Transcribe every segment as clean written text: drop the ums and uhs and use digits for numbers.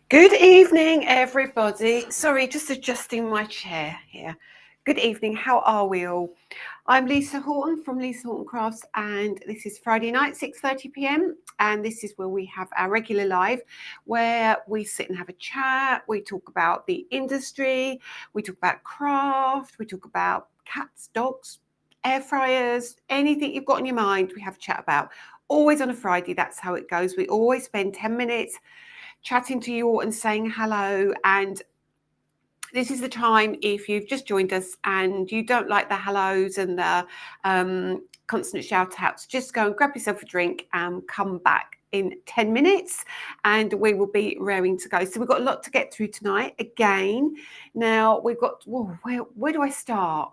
Good evening, everybody. Sorry, just adjusting my chair here. Good evening. How are we all? I'm Lisa Horton from Lisa Horton Crafts, and this is Friday night, 6:30 p.m. And this is where we have our regular live, where we sit and have a chat. We talk about the industry, we talk about craft, we talk about cats, dogs, air fryers, anything you've got in your mind. We have a chat about. Always on a Friday. That's how it goes. We always spend 10 minutes chatting to you all and saying hello. And this is the time, if you've just joined us and you don't like the hellos and the constant shout outs, just go and grab yourself a drink and come back in 10 minutes and we will be raring to go. So we've got a lot to get through tonight again. Now we've got, where do I start?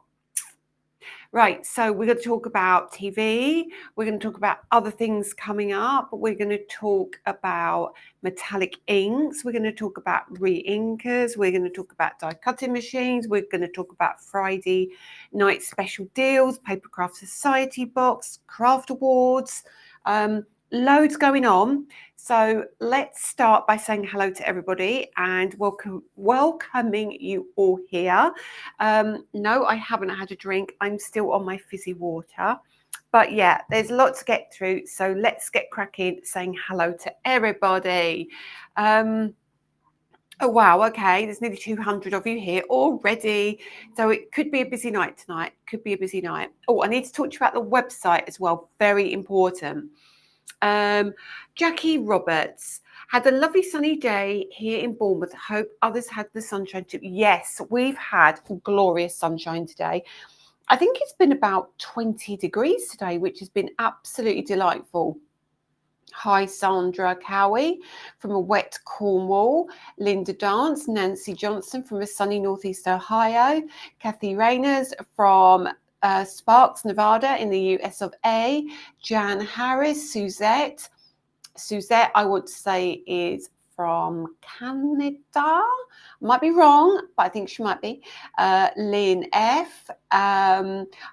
Right, so we're going to talk about TV, we're going to talk about other things coming up, we're going to talk about metallic inks, we're going to talk about re-inkers, we're going to talk about die cutting machines, we're going to talk about Friday night special deals, Paper Craft Society box, craft awards, loads going on. So let's start by saying hello to everybody and welcoming you all here. No, I haven't had a drink. I'm still on my fizzy water. But yeah, there's a lot to get through. So let's get cracking saying hello to everybody. Oh, wow. Okay. There's nearly 200 of you here already. So it could be a busy night tonight. Could be a busy night. Oh, I need to talk to you about the website as well. Very important. Jackie Roberts had a lovely sunny day here in Bournemouth. Hope others had the sunshine too. Yes, we've had glorious sunshine today. I think it's been about 20 degrees today, which has been absolutely delightful. Hi, Sandra Cowie from a wet Cornwall, Linda Dance, Nancy Johnson from a sunny northeast Ohio, Kathy Rayners from Sparks, Nevada in the US of A, Jan Harris, Suzette, I want to say is from Canada. Might be wrong, but I think she might be. Lynn F,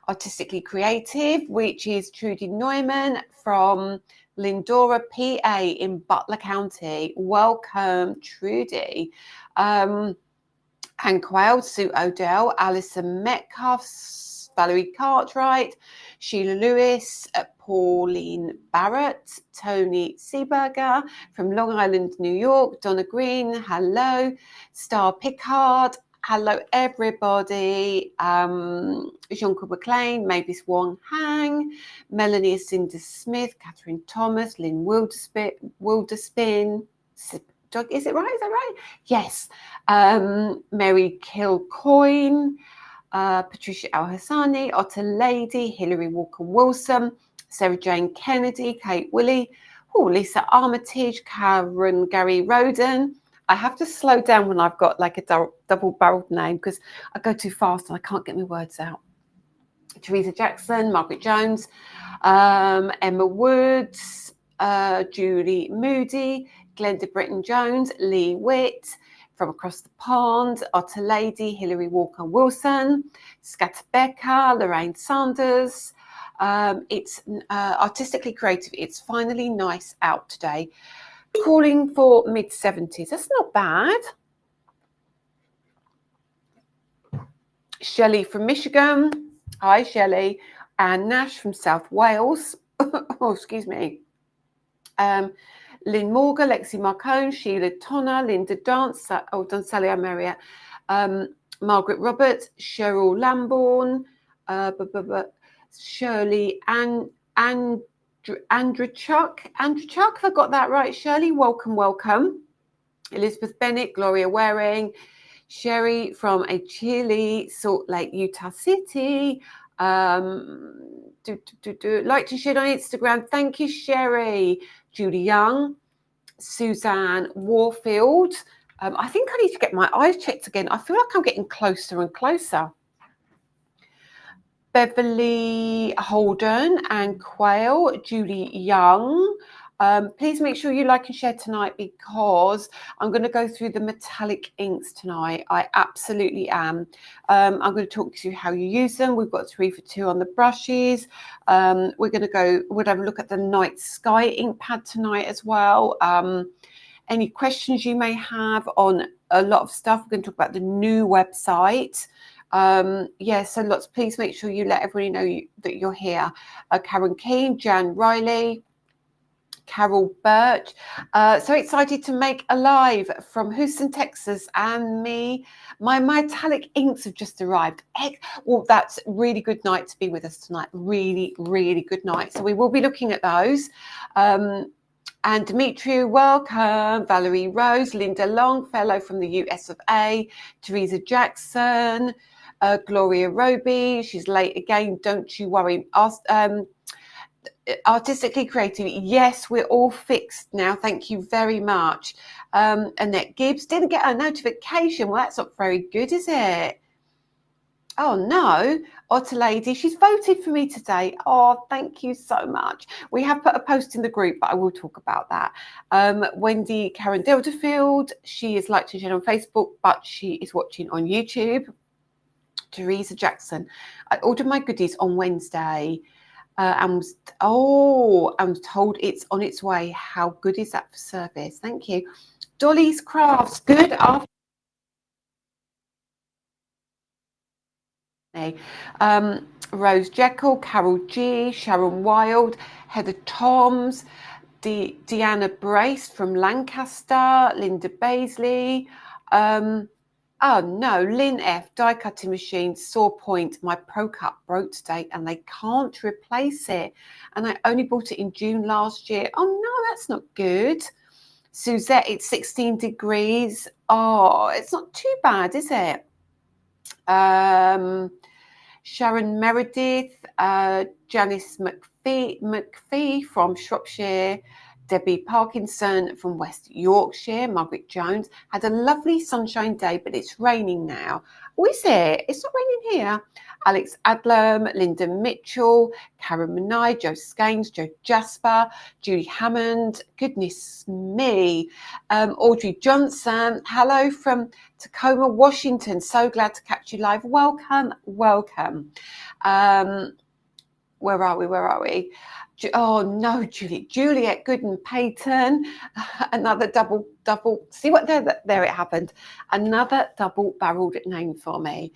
Artistically Creative, which is Trudy Neumann from Lindora, PA in Butler County. Welcome, Trudy. Anne Quayle, Sue Odell, Alison Metcalf, Valerie Cartwright, Sheila Lewis, Pauline Barrett, Tony Seeberger from Long Island, New York, Donna Green, hello, Star Pickard, hello everybody, Jean-Claude McLean, Mavis Wong Hang, Melanie Cinda Smith, Catherine Thomas, Lynn Wilderspin, is it right? Is that right? Yes. Mary Kilcoyne, Patricia Al-Hassani, Otter Lady, Hilary Walker-Wilson, Sarah Jane Kennedy, Kate Willie, Lisa Armitage, Karen Gary Roden. I have to slow down when I've got like a double-barreled name because I go too fast and I can't get my words out. Teresa Jackson, Margaret Jones, Emma Woods, Julie Moody, Glenda Britton-Jones, Lee Witt, from across the pond, Otter Lady, Hilary Walker-Wilson, Scatter Becker, Lorraine Sanders. It's Artistically Creative. It's finally nice out today. Calling for mid-70s. That's not bad. Shelley from Michigan. Hi, Shelley. And Nash from South Wales. Oh, excuse me. Lynn Morgan, Lexi Marcone, Sheila Tonner, Linda Dance, Doncelia Maria, Margaret Roberts, Cheryl Lambourne, Shirley Andrew Chuck, if I got that right, Shirley, welcome. Elizabeth Bennett, Gloria Waring, Sherry from a chilly Salt Lake, Utah City. Like to share on Instagram. Thank you, Sherry. Julie Young, Suzanne Warfield. I think I need to get my eyes checked again. I feel like I'm getting closer and closer. Beverly Holden and Quayle, Julie Young. Please make sure you like and share tonight because I'm going to go through the metallic inks tonight. I absolutely am. I'm going to talk to you how you use them. We've got 3 for 2 on the brushes. We'll have a look at the Night Sky ink pad tonight as well. any questions you may have on a lot of stuff. We're going to talk about the new website. So please make sure you let everybody know that you're here. Karen Keane, Jan Riley, Carol Birch, so excited to make a live from Houston, Texas, and my metallic inks have just arrived. Well, that's really good night to be with us tonight. Really, really good night. So we will be looking at those. And Dimitri, welcome. Valerie Rose, Linda Longfellow from the US of A, Teresa Jackson, Gloria Roby, she's late again, don't you worry. Artistically creative, yes, we're all fixed now, thank you very much. Annette Gibbs didn't get a notification. Well, that's not very good, is it? Oh no. Otter Lady, she's voted for me today. Oh, thank you so much. We have put a post in the group, but I will talk about that. Wendy Karen Deltafield, she is liked and shared on Facebook, but she is watching on YouTube. Teresa Jackson, I ordered my goodies on Wednesday. I'm told it's on its way. How good is that for service? Thank you. Dolly's Crafts, good afternoon. Rose Jekyll, Carol G, Sharon Wild, Heather Toms, Deanna Brace from Lancaster, Linda Baisley. Oh no, Lynn F, die cutting machine, saw point. My Pro Cut broke today and they can't replace it. And I only bought it in June last year. Oh no, that's not good. Suzette, it's 16 degrees. Oh, it's not too bad, is it? Sharon Meredith, Janice McPhee from Shropshire, Debbie Parkinson from West Yorkshire, Margaret Jones, had a lovely sunshine day, but it's raining now. Oh, is it? It's not raining here. Alex Adlam, Linda Mitchell, Karen Menai, Joe Skanes, Joe Jasper, Julie Hammond, goodness me, Audrey Johnson, hello from Tacoma, Washington. So glad to catch you live. Welcome, welcome. Where are we? Oh no, Juliet Gooden Payton, another double. See what there it happened. Another double-barreled name for me.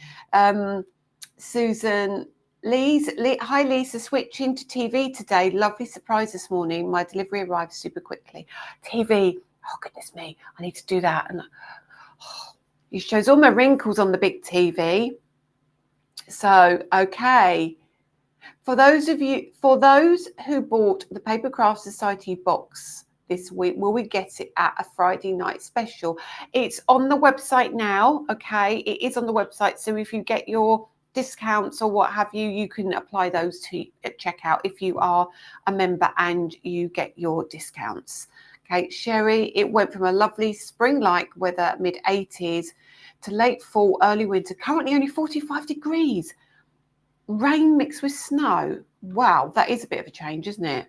Susan Lee's. Hi Lisa, switching to TV today. Lovely surprise this morning. My delivery arrived super quickly. TV. Oh goodness me, I need to do that. And it shows all my wrinkles on the big TV. So okay. For those who bought the Paper Craft Society box this week, will we get it at a Friday night special? It's on the website now, okay? It is on the website. So if you get your discounts or what have you, you can apply those to checkout if you are a member and you get your discounts. Okay, Sherry, it went from a lovely spring-like weather, mid-80s, to late fall, early winter, currently only 45 degrees. Rain mixed with snow. Wow, that is a bit of a change, isn't it?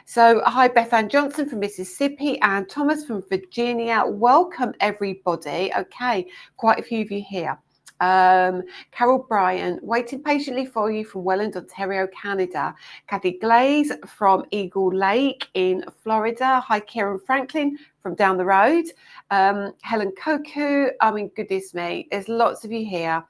So hi, Beth Ann Johnson from Mississippi and Thomas from Virginia. Welcome everybody. Okay, quite a few of you here. Carol Bryan, waiting patiently for you from Welland, Ontario, Canada. Kathy Glaze from Eagle Lake in Florida. Hi, Kieran Franklin from down the road. Helen Koku, I mean, goodness me, there's lots of you here.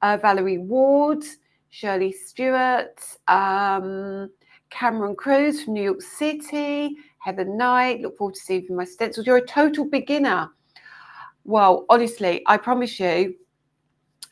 Valerie Ward, Shirley Stewart, Cameron Cruz from New York City, Heather Knight, look forward to seeing my stencils. You're a total beginner. Well, honestly, I promise you,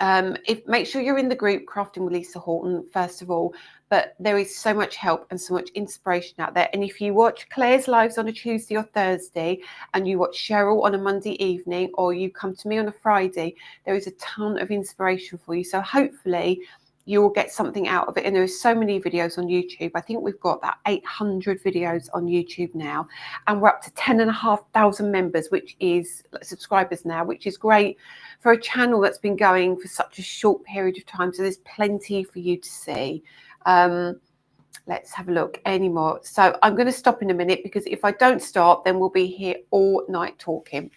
make sure you're in the group Crafting with Lisa Horton, first of all, but there is so much help and so much inspiration out there. And if you watch Claire's lives on a Tuesday or Thursday and you watch Cheryl on a Monday evening, or you come to me on a Friday, there is a ton of inspiration for you. So hopefully you will get something out of it. And there are so many videos on YouTube. I think we've got about 800 videos on YouTube now, and we're up to 10,500 members, which is subscribers now, which is great for a channel that's been going for such a short period of time. So there's plenty for you to see. Let's have a look anymore. So I'm going to stop in a minute, because if I don't stop, then we'll be here all night talking.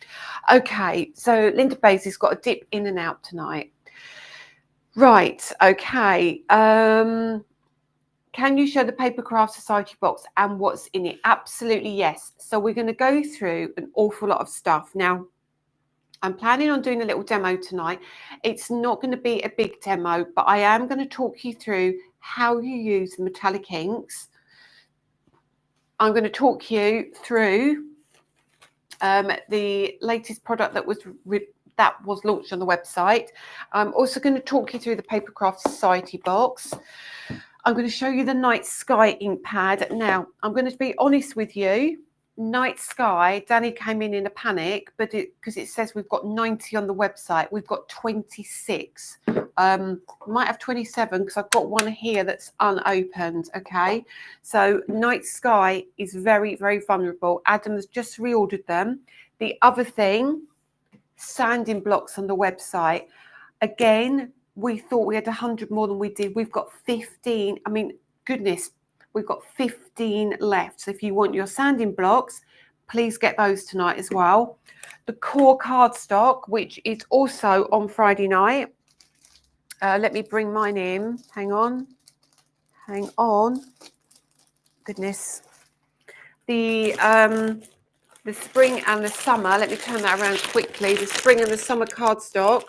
Okay, so Linda Basiley's got a dip in and out tonight. Right, okay. Can you show the Paper Craft Society box and what's in it? Absolutely, yes. So we're going to go through an awful lot of stuff. Now, I'm planning on doing a little demo tonight. It's not going to be a big demo, but I am going to talk you through how you use the metallic inks. I'm going to talk you through the latest product that was launched on the website. I'm also going to talk you through the Paper Craft Society box. I'm going to show you the Night Sky ink pad. Now, I'm going to be honest with you. Night Sky, Danny came in a panic, but because it says we've got 90 on the website, we've got 26. Might have 27 because I've got one here that's unopened. Okay, so Night Sky is very, very vulnerable. Adam has just reordered them. The other thing, sanding blocks on the website. Again, we thought we had 100 more than we did. We've got 15. I mean, goodness. We've got 15 left. So if you want your sanding blocks, please get those tonight as well. The core cardstock, which is also on Friday night. Let me bring mine in. Hang on. Goodness. The spring and the summer, let me turn that around quickly. The spring and the summer cardstock,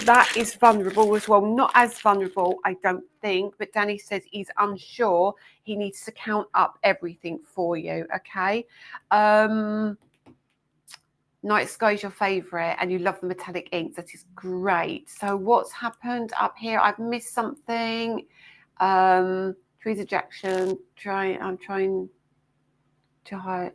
that is vulnerable as well. Not as vulnerable, I don't think, but Danny says he's unsure. He needs to count up everything for you, okay? Night Sky is your favourite and you love the metallic inks. That is great. So what's happened up here? I've missed something. Teresa Jackson, I'm trying to hide.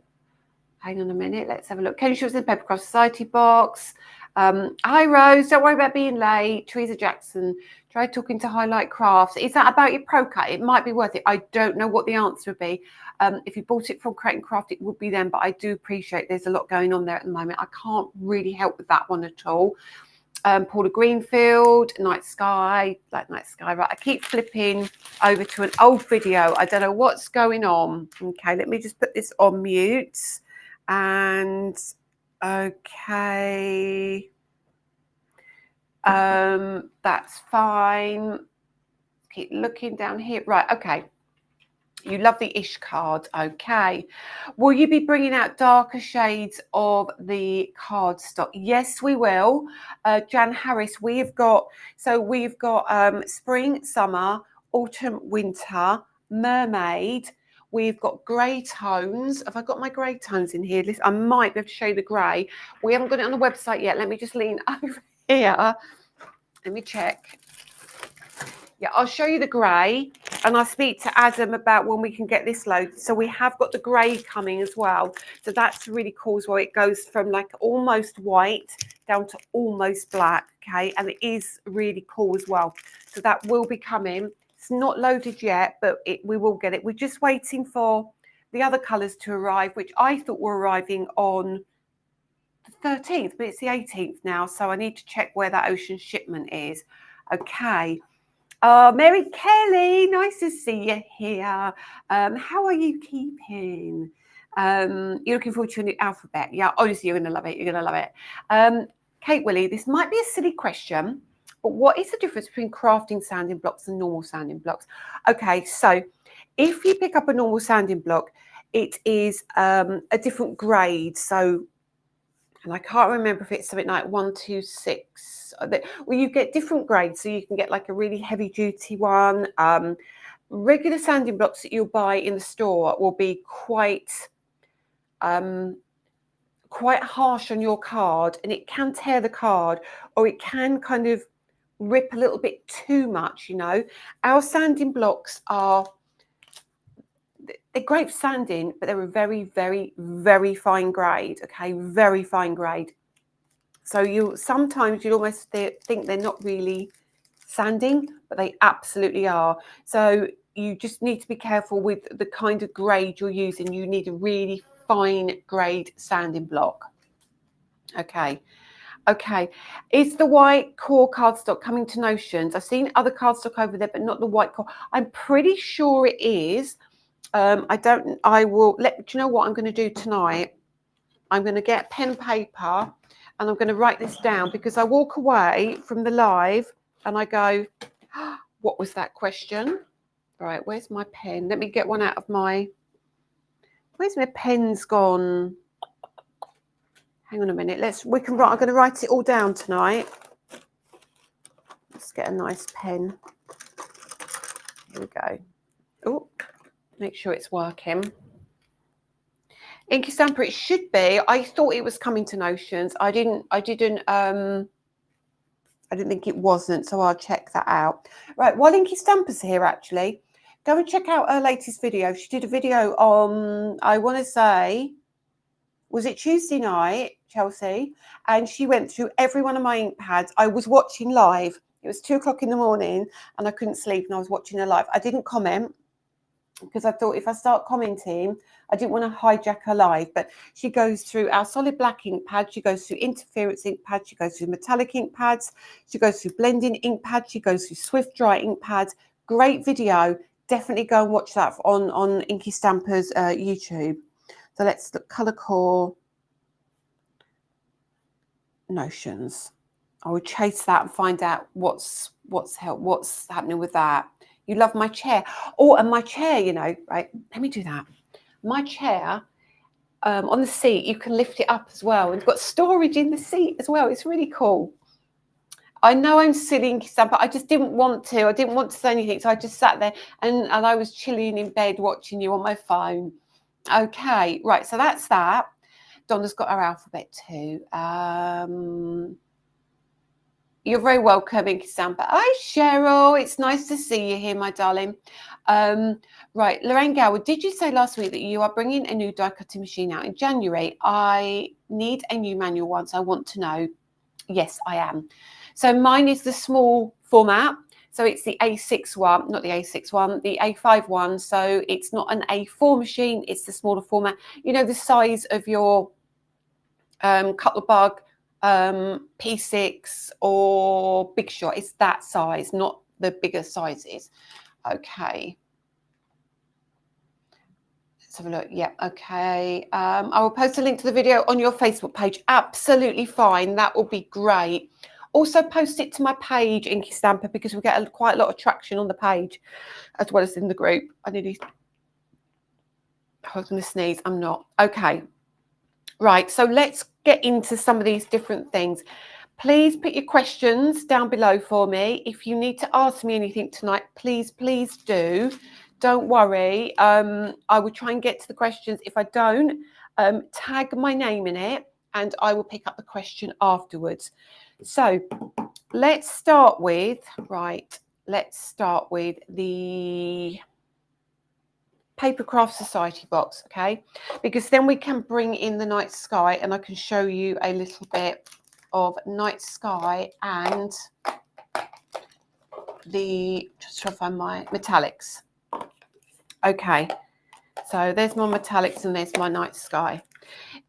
Hang on a minute, let's have a look. Can you show us the Paper Craft Society box? Hi Rose, don't worry about being late. Teresa Jackson, try talking to Highlight Crafts. Is that about your Pro Cut? It might be worth it. I don't know what the answer would be. If you bought it from Create and Craft, it would be them, but I do appreciate there's a lot going on there at the moment. I can't really help with that one at all. Paula Greenfield, Night Sky, like Night Sky, right? I keep flipping over to an old video. I don't know what's going on. Okay, let me just put this on mute. And okay, that's fine. Keep looking down here. Right, okay. You love the Ish card. Okay. Will you be bringing out darker shades of the cardstock? Yes, we will. Jan Harris, we've got spring, summer, autumn, winter, mermaid. We've got grey tones. Have I got my grey tones in here? Listen, I might be able to show you the grey. We haven't got it on the website yet. Let me just lean over here. Let me check. Yeah, I'll show you the grey and I'll speak to Adam about when we can get this loaded. So we have got the grey coming as well. So that's really cool as well. It goes from like almost white down to almost black, okay? And it is really cool as well. So that will be coming. It's not loaded yet, but we will get it. We're just waiting for the other colours to arrive, which I thought were arriving on the 13th, but it's the 18th now. So I need to check where that ocean shipment is. Okay. Mary Kelly, nice to see you here. How are you keeping? You're looking forward to your new alphabet. Yeah, honestly, you're going to love it. You're going to love it. Kate Willie, this might be a silly question, but what is the difference between crafting sanding blocks and normal sanding blocks? Okay, so if you pick up a normal sanding block, it is a different grade. So, and I can't remember if it's something like 126. Well, you get different grades. So you can get like a really heavy duty one. Regular sanding blocks that you'll buy in the store will be quite harsh on your card, and it can tear the card, or it can kind of rip a little bit too much, you know. Our sanding blocks they're great for sanding, but they're a very, very, very fine grade, okay, very fine grade. So sometimes you'll almost think they're not really sanding, but they absolutely are. So you just need to be careful with the kind of grade you're using. You need a really fine grade sanding block. Okay. Is the white core cardstock coming to Notions? I've seen other cardstock over there, but not the white core. I'm pretty sure it is. I will do you know what I'm going to do tonight? I'm going to get pen and paper and I'm going to write this down, because I walk away from the live and I go, what was that question? Right, where's my pen? Let me get one out of my... Where's my pen's gone? Hang on a minute. I'm going to write it all down tonight. Let's get a nice pen. Here we go. Oh, make sure it's working. Inky Stamper, it should be. I thought it was coming to Notions. I didn't think it wasn't, so I'll check that out. Right, while Inky Stamper's here, actually, go and check out her latest video. She did a video on, I want to say, was it Tuesday night, Chelsea? And she went through every one of my ink pads. I was watching live. It was 2 o'clock in the morning and I couldn't sleep and I was watching her live. I didn't comment because I thought if I start commenting, I didn't want to hijack her live. But she goes through our solid black ink pad. She goes through interference ink pads. She goes through metallic ink pads. She goes through blending ink pads. She goes through swift dry ink pads. Great video. Definitely go and watch that on Inky Stamper's YouTube. So let's look, colour core Notions. I will chase that and find out what's happening with that. You love my chair. Oh, and my chair, you know, right? Let me do that. My chair on the seat, you can lift it up as well. It's got storage in the seat as well. It's really cool. I know I'm silly, Inky Stamper, but I just didn't want to. I didn't want to say anything, so I just sat there and I was chilling in bed watching you on my phone. Okay, right, so that's that. Donna's got her alphabet too. You're very welcome, Inky Stamper. Hi, Cheryl. It's nice to see you here, my darling. Right, Lorraine Gower, did you say last week that you are bringing a new die cutting machine out in January? I need a new manual one, so I want to know. Yes, I am. So mine is the small format. So it's the A6 one, not the A6 one, the A5 one. So it's not an A4 machine, it's the smaller format. You know, the size of your Cutler Bug P6 or Big Shot. It's that size, not the bigger sizes. Okay. Let's have a look. Yeah, okay. I will post a link to the video on your Facebook page. Absolutely fine. That will be great. Also post it to my page, Inky Stamper, because we get quite a lot of traction on the page as well as in the group. I was going to sneeze. I'm not. Okay. Right. So let's get into some of these different things. Please put your questions down below for me. If you need to ask me anything tonight, please do. Don't worry. I will try and get to the questions. If I don't, tag my name in it and I will pick up the question afterwards. So let's start with, the Paper Craft Society box, okay? Because then we can bring in the night sky and I can show you a little bit of night sky and just try to find my metallics. Okay, so there's my metallics and there's my night sky.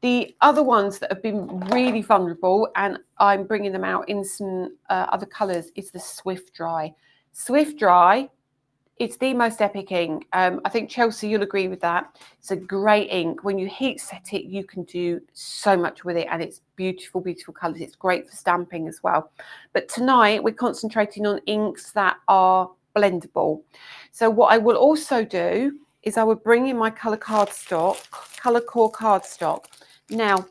The other ones that have been really vulnerable, and I'm bringing them out in some other colours, is the Swift Dry. Swift Dry, it's the most epic ink. I think, Chelsea, you'll agree with that. It's a great ink. When you heat set it, you can do so much with it, and it's beautiful, beautiful colours. It's great for stamping as well. But tonight, we're concentrating on inks that are blendable. So what I will also do is I will bring in my colour core cardstock. Now,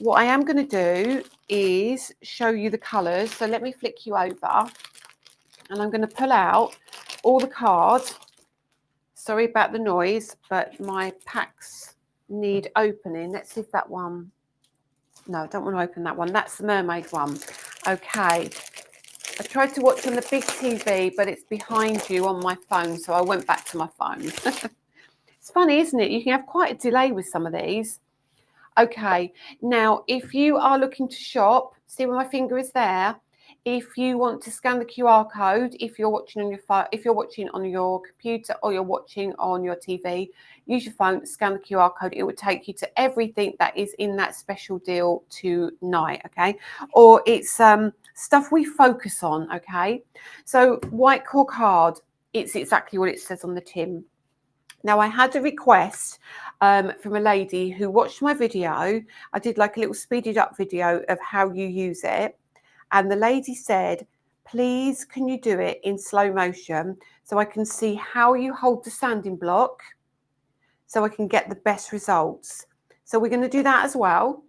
what I am going to do is show you the colours. So let me flick you over and I'm going to pull out all the cards. Sorry about the noise, but my packs need opening. Let's see if that one... No, I don't want to open that one. That's the mermaid one. Okay. I tried to watch on the big TV, but it's behind you on my phone, so I went back to my phone. It's funny, isn't it? You can have quite a delay with some of these. Okay, now if you are looking to shop, see where my finger is there. If you want to scan the QR code, if you're watching on your phone, if you're watching on your computer or you're watching on your TV, use your phone, scan the QR code. It will take you to everything that is in that special deal tonight, okay? Or it's stuff we focus on, okay? So white core card, it's exactly what it says on the tin. Now, I had a request from a lady who watched my video. I did like a little speeded up video of how you use it. And the lady said, please can you do it in slow motion so I can see how you hold the sanding block so I can get the best results. So we're going to do that as well.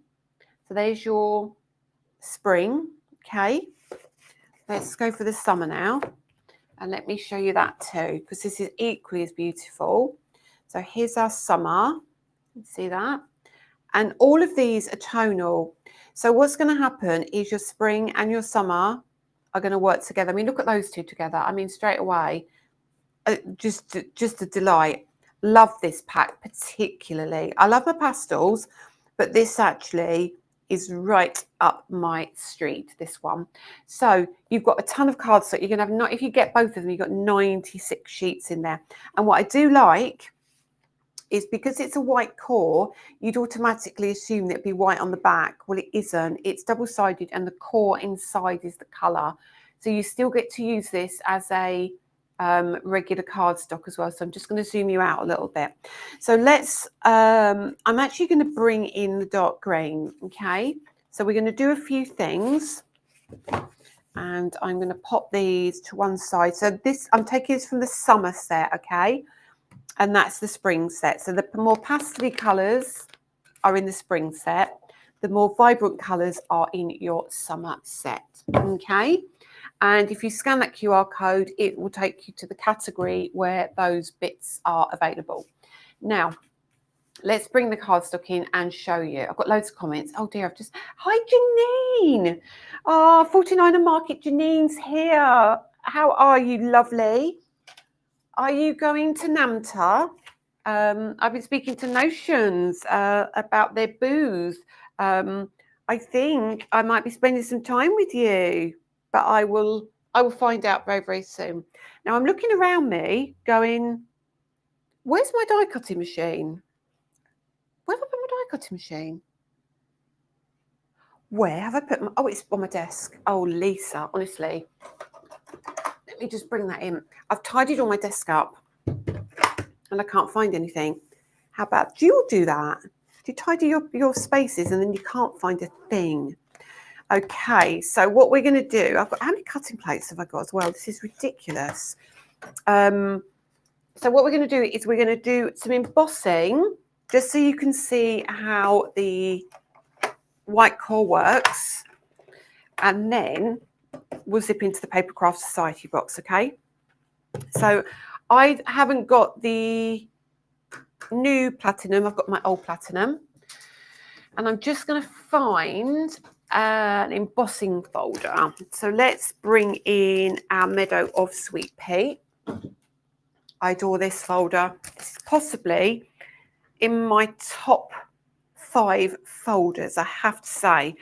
So there's your spring. Okay, let's go for the summer now. And let me show you that too, because this is equally as beautiful. So here's our summer. See that? And all of these are tonal. So what's going to happen is your spring and your summer are going to work together. I mean, look at those two together. I mean, straight away, just a delight. Love this pack particularly. I love my pastels, but this actually is right up my street, this one. So you've got a ton of cardstock. You're going to have, not if you get both of them, you've got 96 sheets in there. And what I do like is because it's a white core, you'd automatically assume that it'd be white on the back. Well, it isn't. It's double-sided and the core inside is the colour. So you still get to use this as a regular cardstock as well. So I'm just going to zoom you out a little bit. So let's, I'm actually going to bring in the dark green, okay? So we're going to do a few things. And I'm going to pop these to one side. So this, I'm taking this from the summer set, okay? And that's the spring set. So the more pastel colours are in the spring set. The more vibrant colours are in your summer set. Okay. And if you scan that QR code, it will take you to the category where those bits are available. Now, let's bring the cardstock in and show you. I've got loads of comments. Oh dear, I've just... Hi, Janine. Oh, 49er Market, Janine's here. How are you, lovely? Are you going to NAMTA? I've been speaking to Notions about their booth. I think I might be spending some time with you, but I will find out very, very soon. Now I'm looking around me going, where's my die cutting machine? Where have I put my die cutting machine? Where have I put my, oh, it's on my desk. Oh, Lisa, honestly. Let me just bring that in. I've tidied all my desk up and I can't find anything. How about, do you do that? Do you tidy your spaces and then you can't find a thing? Okay, so what we're going to do, I've got, how many cutting plates have I got as well? This is ridiculous. So what we're going to do is we're going to do some embossing, just so you can see how the white core works. And then we'll zip into the Paper Craft Society box, okay? So I haven't got the new platinum, I've got my old platinum. And I'm just going to find an embossing folder. So let's bring in our Meadow of Sweet Pea. I adore this folder. It's possibly in my top 5 folders, I have to say.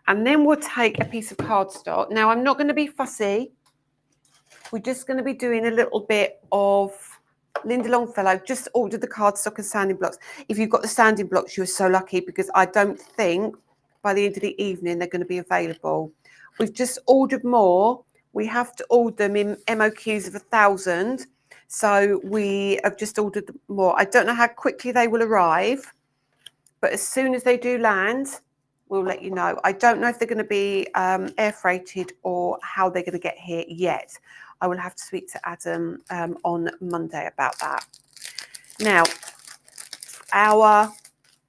And then we'll take a piece of cardstock. Now, I'm not going to be fussy. We're just going to be doing a little bit of Linda Longfellow. Just ordered the cardstock and sanding blocks. If you've got the sanding blocks, you're so lucky, because I don't think by the end of the evening they're going to be available. We've just ordered more. We have to order them in MOQs of 1,000. So we have just ordered more. I don't know how quickly they will arrive, but as soon as they do land, we'll let you know. I don't know if they're going to be air freighted or how they're going to get here yet. I will have to speak to Adam on Monday about that. Now, our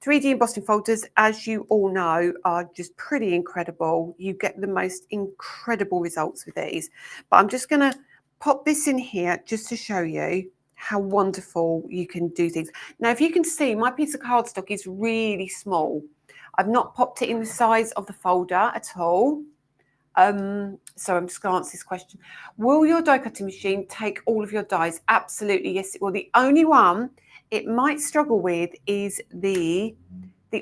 3D embossing folders, as you all know, are just pretty incredible. You get the most incredible results with these. But I'm just going to pop this in here just to show you how wonderful you can do things. Now, if you can see, my piece of cardstock is really small. I've not popped it in the size of the folder at all. So I'm just going to answer this question. Will your die cutting machine take all of your dies? Absolutely, yes, it will. The only one it might struggle with is the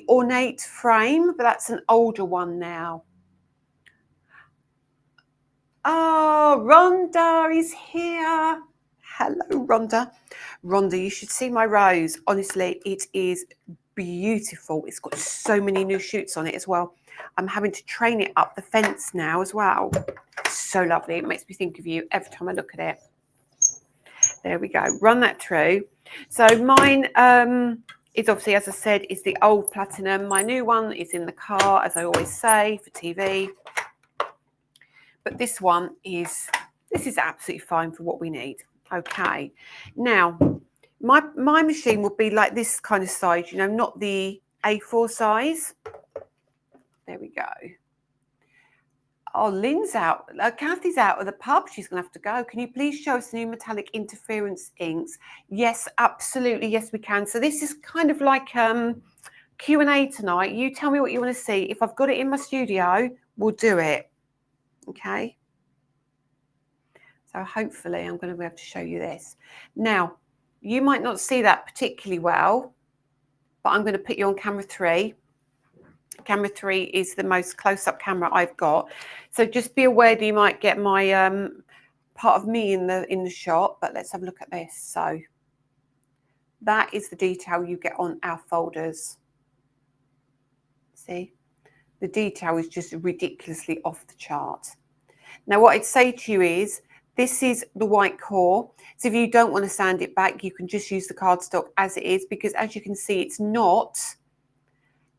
ornate frame, but that's an older one now. Oh, Rhonda is here. Hello, Rhonda. Rhonda, you should see my rose. Honestly, it is beautiful. It's got so many new shoots on it as well. I'm having to train it up the fence now as well. So lovely. It makes me think of you every time I look at it. There we go. Run that through. So mine is obviously, as I said, is the old platinum. My new one is in the car, as I always say, for TV. but this is absolutely fine for what we need. Okay, now my machine would be like this kind of size, you know, not the A4 size. There we go. Oh, Lynn's out. Kathy's out of the pub. She's going to have to go. Can you please show us the new metallic interference inks? Yes, absolutely. Yes, we can. So this is kind of like Q&A tonight. You tell me what you want to see. If I've got it in my studio, we'll do it. Okay. So hopefully I'm going to be able to show you this. Now, you might not see that particularly well, but I'm going to put you on camera 3. Camera 3 is the most close-up camera I've got. So just be aware that you might get my part of me in the shot, but let's have a look at this. So that is the detail you get on our folders. See? The detail is just ridiculously off the chart. Now what I'd say to you is, this is the white core. So if you don't want to sand it back, you can just use the cardstock as it is, because as you can see, it's not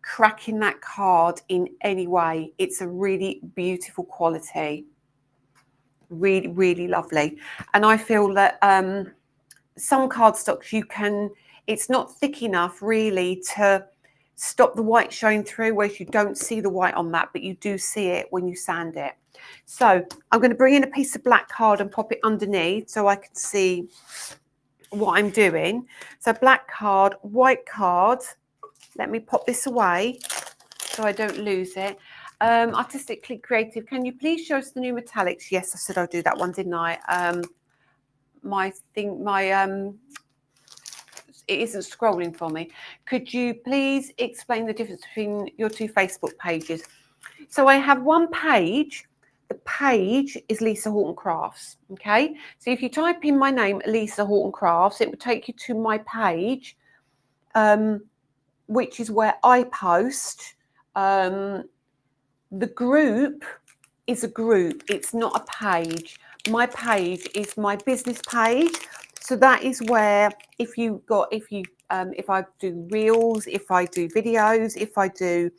cracking that card in any way. It's a really beautiful quality. Really, really lovely. And I feel that some cardstocks it's not thick enough really to stop the white showing through, whereas you don't see the white on that, but you do see it when you sand it. So I'm going to bring in a piece of black card and pop it underneath so I can see what I'm doing. So black card, white card. Let me pop this away so I don't lose it. Artistically creative. Can you please show us the new metallics? Yes, I said I'll do that one, didn't I? It isn't scrolling for me. Could you please explain the difference between your 2 Facebook pages? So I have one page. The page is Lisa Horton Crafts. Okay. So if you type in my name, Lisa Horton Crafts, it will take you to my page, which is where I post. The group is a group. It's not a page. My page is my business page. So that is where if I do reels, if I do videos, if I do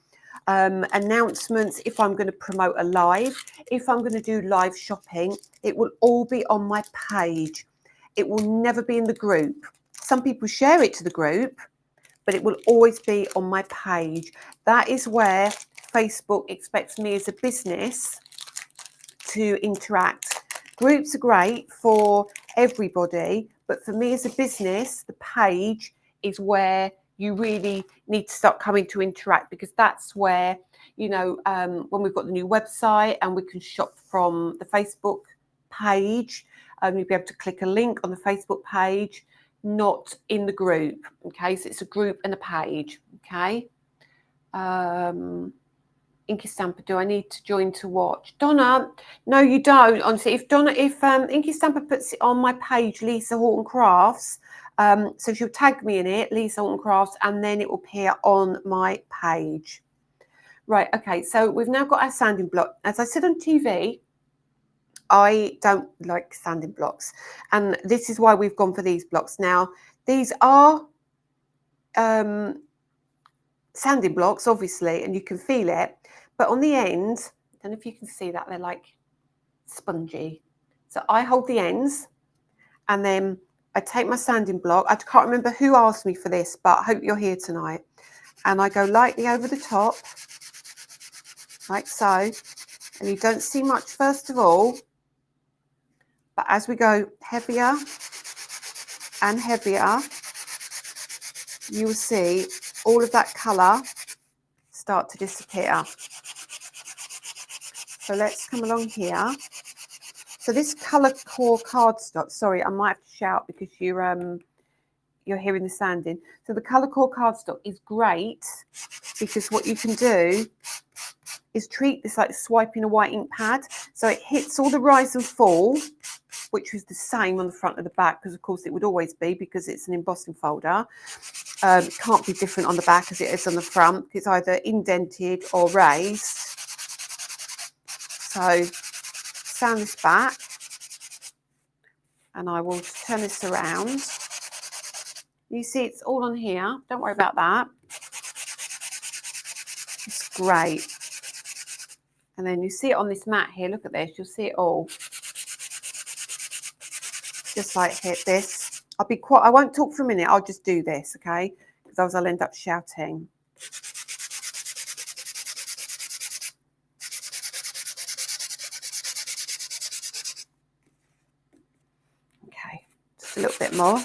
announcements, if I'm going to promote a live, if I'm going to do live shopping, it will all be on my page. It will never be in the group. Some people share it to the group, but it will always be on my page. That is where Facebook expects me as a business to interact. Groups are great for everybody, but for me as a business, the page is where you really need to start coming to interact, because that's where, you know, when we've got the new website and we can shop from the Facebook page, you'll be able to click a link on the Facebook page, not in the group. Okay, so it's a group and a page. Okay. Inky Stamper, do I need to join to watch? Donna, no, you don't. Honestly, if Inky Stamper puts it on my page, Lisa Horton Crafts, so she'll tag me in it, Lisa Horton Crafts, and then it will appear on my page. Right, okay, so we've now got our sanding block. As I said on TV, I don't like sanding blocks, and this is why we've gone for these blocks. Now, these are sanding blocks, obviously, and you can feel it, but on the end, I don't know if you can see that, they're like spongy. So I hold the ends, and then I take my sanding block. I can't remember who asked me for this, but I hope you're here tonight. And I go lightly over the top, like so. And you don't see much first of all, but as we go heavier and heavier, you will see all of that colour start to disappear. So let's come along here. So this colour core cardstock, sorry, I might have to shout because you're hearing the sanding. So the colour core cardstock is great because what you can do is treat this like swiping a white ink pad. So it hits all the rise and fall, which was the same on the front of the back, because of course it would always be, because it's an embossing folder. It can't be different on the back as it is on the front. It's either indented or raised. So sand this back, and I will turn this around. You see it's all on here. Don't worry about that. It's great. And then you see it on this mat here. Look at this. You'll see it all. Just like hit this. I'll be quiet. I won't talk for a minute. I'll just do this, okay? Because otherwise I'll end up shouting. Okay, just a little bit more.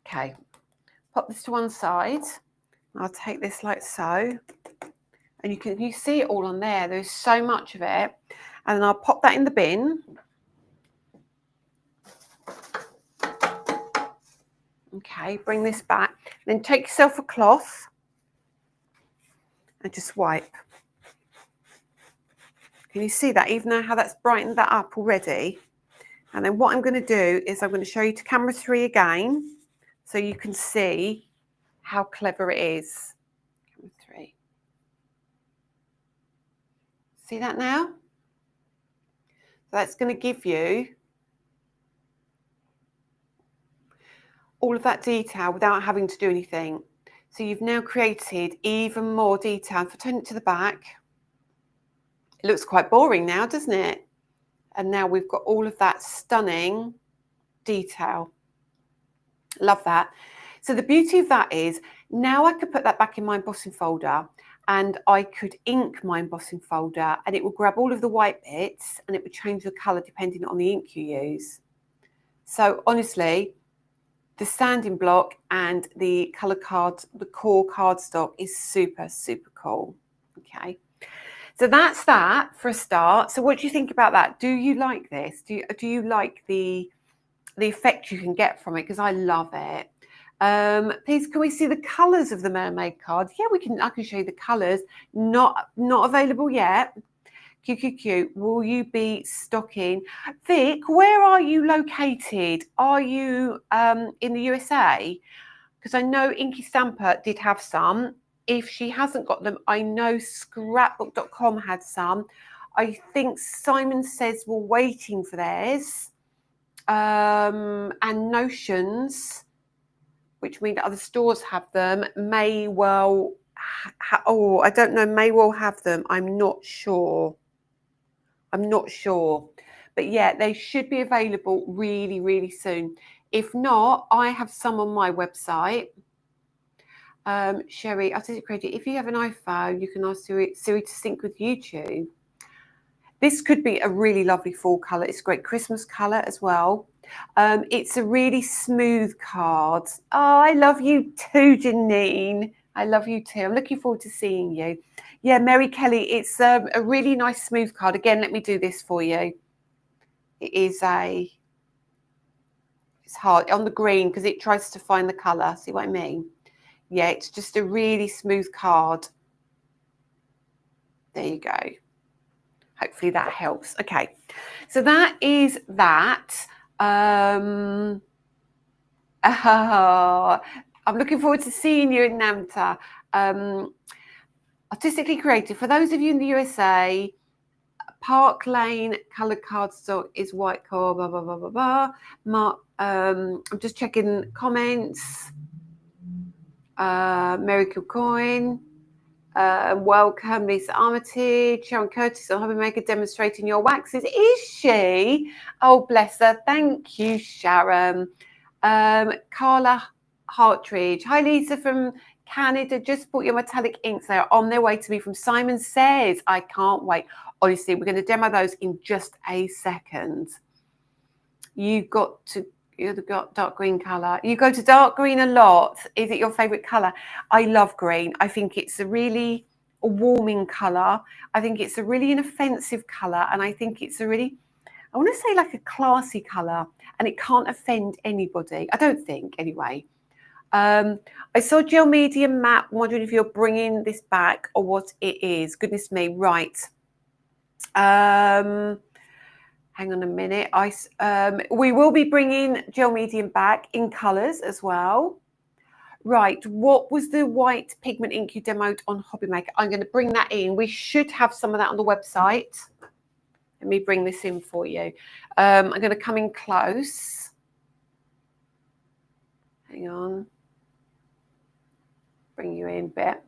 Okay, pop this to one side. I'll take this like so. And you see it all on there. There's so much of it. And then I'll pop that in the bin. Okay, bring this back. Then take yourself a cloth and just wipe. Can you see that? Even though how that's brightened that up already. And then what I'm going to do is I'm going to show you to camera 3 again so you can see how clever it is. Camera 3. See that now? So that's going to give you all of that detail without having to do anything. So you've now created even more detail. If I turn it to the back, it looks quite boring now, doesn't it? And now we've got all of that stunning detail. Love that. So the beauty of that is now I could put that back in my embossing folder and I could ink my embossing folder and it will grab all of the white bits and it would change the colour depending on the ink you use. So honestly, the sanding block and the colour card, the core cardstock is super, super cool. Okay. So that's that for a start. So what do you think about that? Do you like this? Do you like the effect you can get from it? Because I love it. Please, can we see the colours of the mermaid card? Yeah, we can. I can show you the colours. Not available yet. QQQ, will you be stocking? Vic, where are you located? Are you in the USA? Because I know Inky Stamper did have some. If she hasn't got them, I know scrapbook.com had some. I think Simon Says we're waiting for theirs. And Notions, which mean that other stores have them, may well, I don't know, may well have them. I'm not sure. But yeah, they should be available really, really soon. If not, I have some on my website. Sherry, Artistic Credit, if you have an iPhone, you can ask Siri to sync with YouTube. This could be a really lovely fall colour. It's a great Christmas colour as well. It's a really smooth card. Oh, I love you too, Janine. I love you too. I'm looking forward to seeing you. Yeah, Mary Kelly, it's a really nice smooth card. Again, let me do this for you. It's hard on the green because it tries to find the colour. See what I mean? Yeah, it's just a really smooth card. There you go. Hopefully that helps. Okay, so that is that. I'm looking forward to seeing you in NAMTA. Artistically Creative. For those of you in the USA, Park Lane coloured cardstock is white core, blah, blah, blah, blah, blah. Mark, I'm just checking comments. Mary Kilcoyne. Welcome, Lisa Armitage. Sharon Curtis, I'll have a maker demonstrating your waxes. Is she? Oh, bless her. Thank you, Sharon. Carla Hartridge. Hi, Lisa from Canada. Just bought your metallic inks. They are on their way to me from Simon Says. I can't wait. Honestly, we're going to demo those in just a second. You're the dark green colour. You go to dark green a lot. Is it your favourite colour? I love green. I think it's a really warming colour. I think it's a really inoffensive colour. And I think it's a really, I want to say like a classy colour. And it can't offend anybody. I don't think, anyway. I saw Gel Medium Matte. I'm wondering if you're bringing this back or what it is. Goodness me, right. Hang on a minute. We will be bringing Gel Medium back in colours as well. Right, what was the white pigment ink you demoed on Hobbymaker? I'm going to bring that in. We should have some of that on the website. Let me bring this in for you. I'm going to come in close. Hang on. bring you in a bit.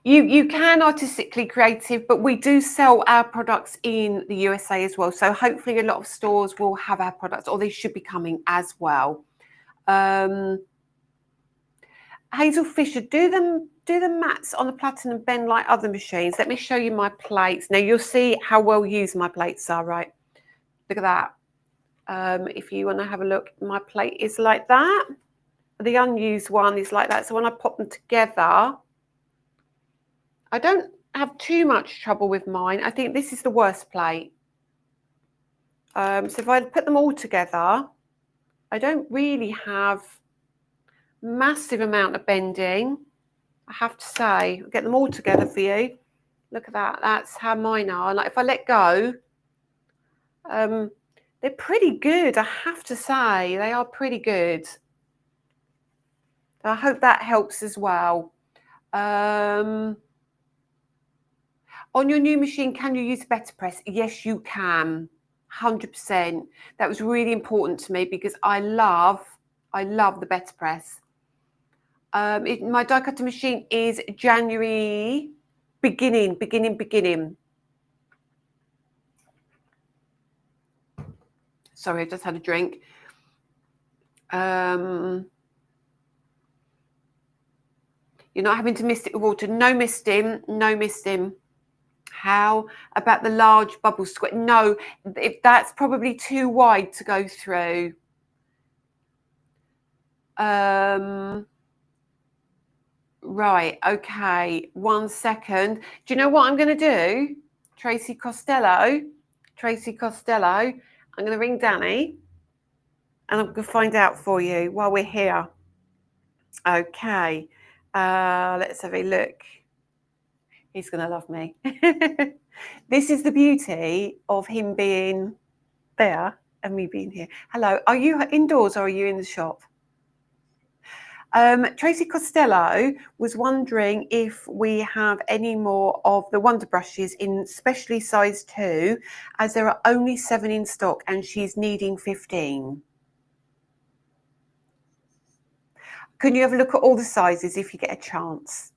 You can artistically creative, but we do sell our products in the USA as well. So hopefully a lot of stores will have our products, or they should be coming as well. Hazel Fisher, do the mats on the platinum bend like other machines? Let me show you my plates. Now you'll see how well used my plates are, right? Look at that. If you want to have a look, my plate is like that. The unused one is like that. So when I pop them together, I don't have too much trouble with mine. I think this is the worst plate. So if I put them all together, I don't really have massive amount of bending, I have to say. I'll get them all together for you. Look at that. That's how mine are. Like if I let go, they're pretty good, I have to say. They are pretty good. So I hope that helps as well. On your new machine, can you use better press? Yes, you can. 100%. That was really important to me because I love the better press. My die cutting machine is January beginning. Sorry, I just had a drink. You're not having to mist it with water. No misting, no misting. How about the large bubble square? No, if that's probably too wide to go through. Right, okay, 1 second. Do you know what I'm going to do? Tracy Costello, I'm going to ring Danny and I'm going to find out for you while we're here. Okay, let's have a look. He's going to love me. This is the beauty of him being there and me being here. Hello, are you indoors or are you in the shop? Tracy Costello was wondering if we have any more of the Wonder Brushes in specially size 2, as there are only 7 in stock and she's needing 15. Can you have a look at all the sizes if you get a chance?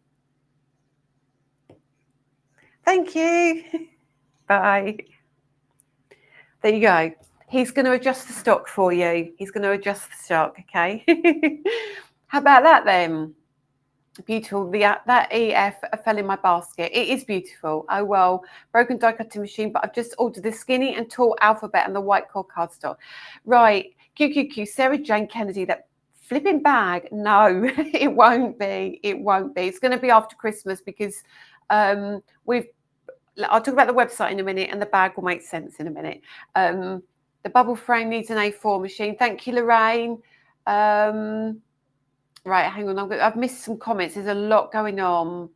Thank you. Bye. There you go. He's going to adjust the stock for you. He's going to adjust the stock, okay? How about that then? Beautiful. That EF fell in my basket. It is beautiful. Oh well, broken die cutting machine, but I've just ordered the skinny and tall alphabet and the white core cardstock. Right, QQQ, Sarah Jane Kennedy, that flipping bag. No, it won't be. It won't be. It's going to be after Christmas because I'll talk about the website in a minute and the bag will make sense in a minute. The bubble frame needs an A4 machine. Thank you, Lorraine. Right, hang on. I've missed some comments. There's a lot going on.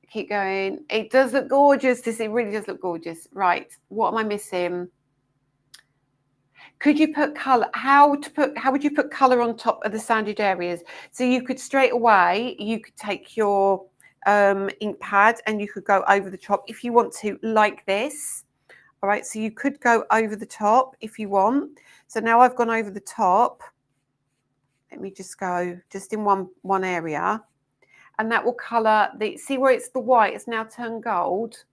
Keep going. It does look gorgeous. It really does look gorgeous. Right. What am I missing? Could you put color? How would you put color on top of the sanded areas? So you could straight away, you could take your ink pad and you could go over the top if you want to, like this. All right. So you could go over the top if you want. So now I've gone over the top. Let me just go just in one area, and that will colour see where it's the white, it's now turned gold.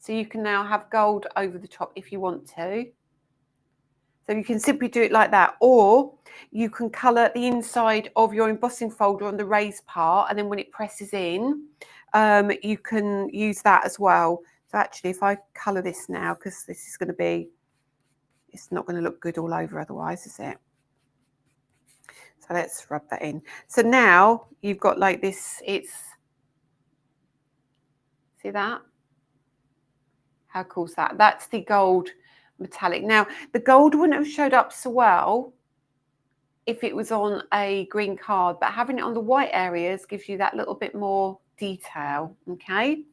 So you can now have gold over the top if you want to. So you can simply do it like that, or you can colour the inside of your embossing folder on the raised part, and then when it presses in, you can use that as well. So actually, if I colour this now, because this is going to be, it's not going to look good all over otherwise, is it? So let's rub that in. So now you've got like this, see that? How cool is that? That's the gold metallic. Now, the gold wouldn't have showed up so well if it was on a green card, but having it on the white areas gives you that little bit more detail, okay?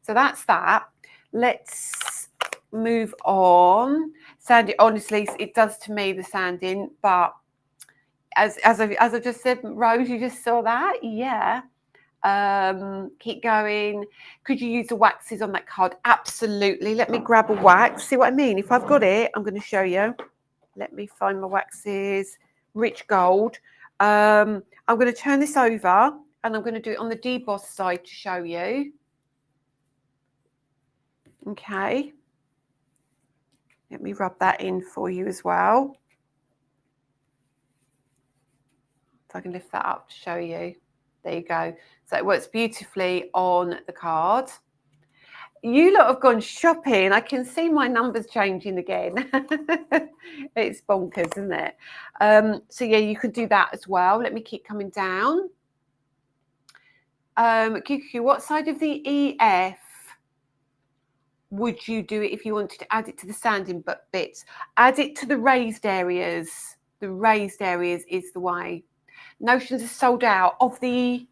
So that's that. Let's move on. Sanding, honestly, it does to me, the sanding, but as I just said, Rose, you just saw that? Yeah. Keep going. Could you use the waxes on that card? Absolutely. Let me grab a wax. See what I mean? If I've got it, I'm going to show you. Let me find my waxes. Rich gold. I'm going to turn this over and I'm going to do it on the deboss side to show you. Okay. Let me rub that in for you as well. So I can lift that up to show you. There you go. So it works beautifully on the card. You lot have gone shopping. I can see my numbers changing again. It's bonkers, isn't it? So yeah, you could do that as well. Let me keep coming down. QQ, what side of the EF would you do it if you wanted to add it to the sanding bits? Add it to the raised areas. The raised areas is the way. Notions are sold out of the,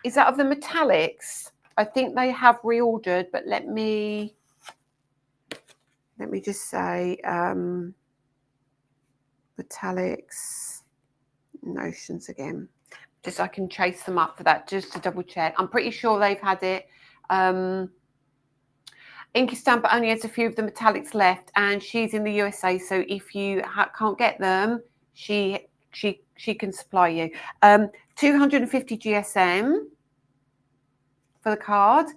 is that of the metallics? I think they have reordered, but let me just say metallics notions again. Just so I can chase them up for that, just to double check. I'm pretty sure they've had it. Inky Stamper only has a few of the metallics left, and she's in the USA. So if you can't get them, she can supply you. 250 GSM. For the card.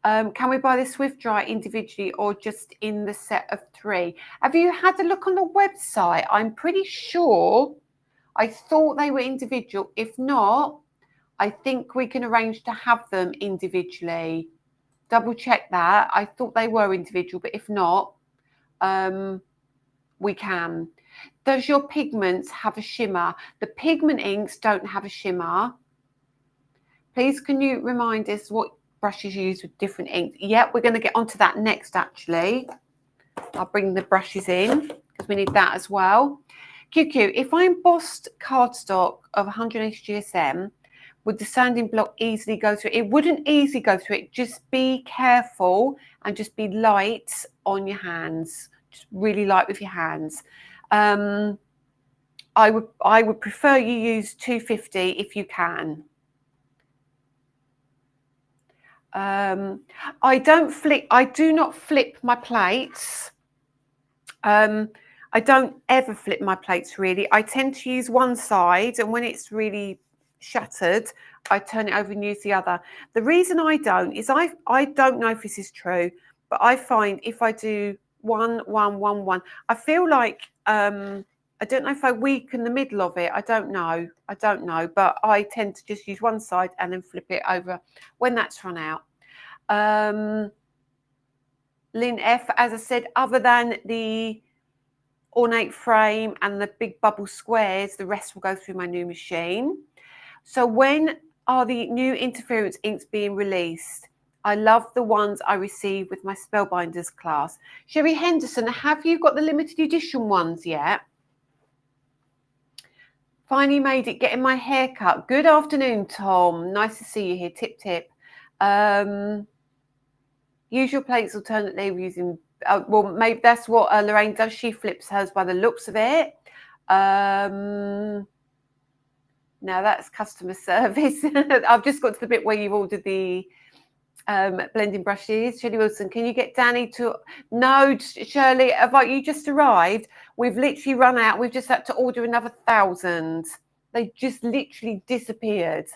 Can we buy the Swift Dry individually or just in the set of 3? Have you had a look on the website? I'm pretty sure, I thought they were individual. If not, I think we can arrange to have them individually. Double check that. I thought they were individual, but if not, we can. Does your pigments have a shimmer? The pigment inks don't have a shimmer. Please, can you remind us what brushes you use with different inks? Yep, we're going to get onto that next, actually. I'll bring the brushes in because we need that as well. QQ, if I embossed cardstock of 180 GSM, would the sanding block easily go through? It wouldn't easily go through it. Just be careful and just be light on your hands. Just really light with your hands. I would prefer you use 250 if you can. I do not flip my plates. I don't ever flip my plates, really. I tend to use one side, and when it's really shattered, I turn it over and use the other. The reason I don't is I don't know if this is true, but I find if I do 1, 1, 1, 1, I feel like I don't know if I weaken the middle of it. I don't know, but I tend to just use one side and then flip it over when that's run out. Lynn F, as I said, other than the ornate frame and the big bubble squares, the rest will go through my new machine. So when are the new interference inks being released? I love the ones I received with my Spellbinders class. Sherry Henderson, have you got the limited edition ones yet? Finally made it, getting my hair cut. Good afternoon, Tom. Nice to see you here. Tip, tip. Use your plates alternately using, well, maybe that's what Lorraine does. She flips hers by the looks of it. Now that's customer service. I've just got to the bit where you've ordered the blending brushes. Shirley Wilson, can you get Danny to? No, Shirley, you just arrived. We've literally run out. We've just had to order another 1,000. They just literally disappeared.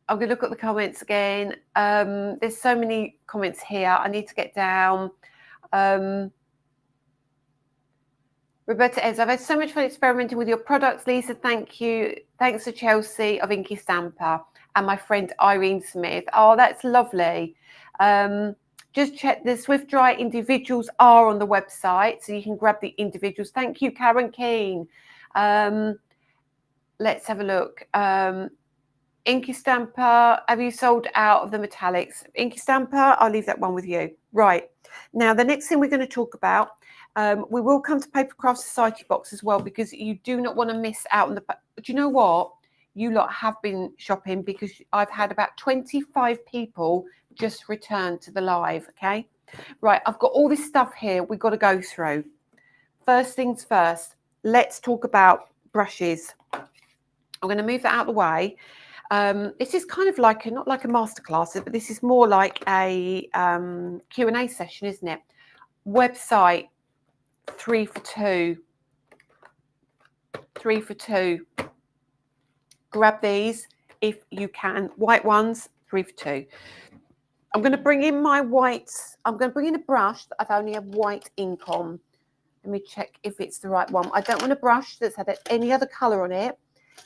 I'm going to look at the comments again. There's so many comments here. I need to get down. Roberta Ez, I've had so much fun experimenting with your products, Lisa. Thank you. Thanks to Chelsea of Inky Stamper and my friend Irene Smith. Oh, that's lovely. Just check the Swift Dry individuals are on the website, so you can grab the individuals. Thank you, Karen Keane. Let's have a look. Inky Stamper, have you sold out of the metallics? Inky Stamper, I'll leave that one with you. Right. Now, the next thing we're going to talk about, we will come to Papercraft Society box as well, because you do not want to miss out on the... But do you know what? You lot have been shopping, because I've had about 25 people just return to the live, okay? Right, I've got all this stuff here we've got to go through. First things first, let's talk about brushes. I'm going to move that out of the way. This is kind of like not like a masterclass, but this is more like a Q&A session, isn't it? Website 3 for 2. 3 for 2. Grab these if you can. White ones, 3 for 2. I'm going to bring in my whites. I'm going to bring in a brush that I've only had white ink on. Let me check if it's the right one. I don't want a brush that's had any other colour on it.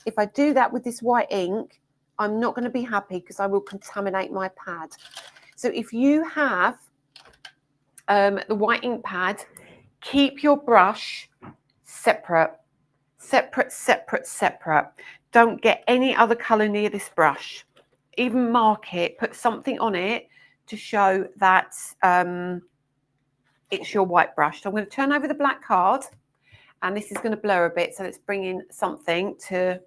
If I do that with this white ink, I'm not going to be happy because I will contaminate my pad. So if you have the white ink pad, keep your brush separate. Separate. Don't get any other colour near this brush. Even mark it, put something on it to show that it's your white brush. So I'm going to turn over the black card, and this is going to blur a bit. So let's bring in something to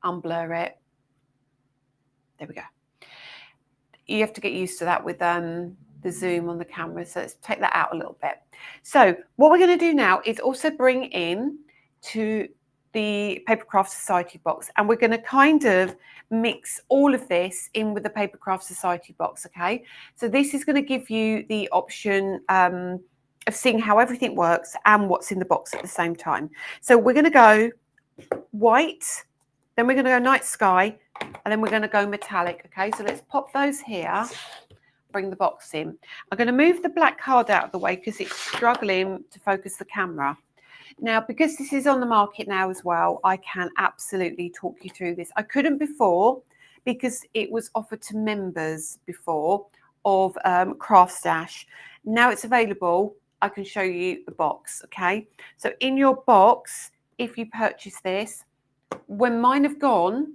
unblur it. There we go. You have to get used to that with the zoom on the camera. So let's take that out a little bit. So what we're going to do now is also bring in to the Paper Craft Society box, and we're going to kind of mix all of this in with the Paper Craft Society box. Okay, so this is going to give you the option of seeing how everything works and what's in the box at the same time. So we're going to go white, then we're going to go night sky, and then we're going to go metallic. Okay, so let's pop those here, bring the box in. I'm going to move the black card out of the way because it's struggling to focus the camera. Now, because this is on the market now as well, I can absolutely talk you through this. I couldn't before because it was offered to members before of Craft Stash. Now it's available. I can show you the box, okay? So in your box, if you purchase this, when mine have gone,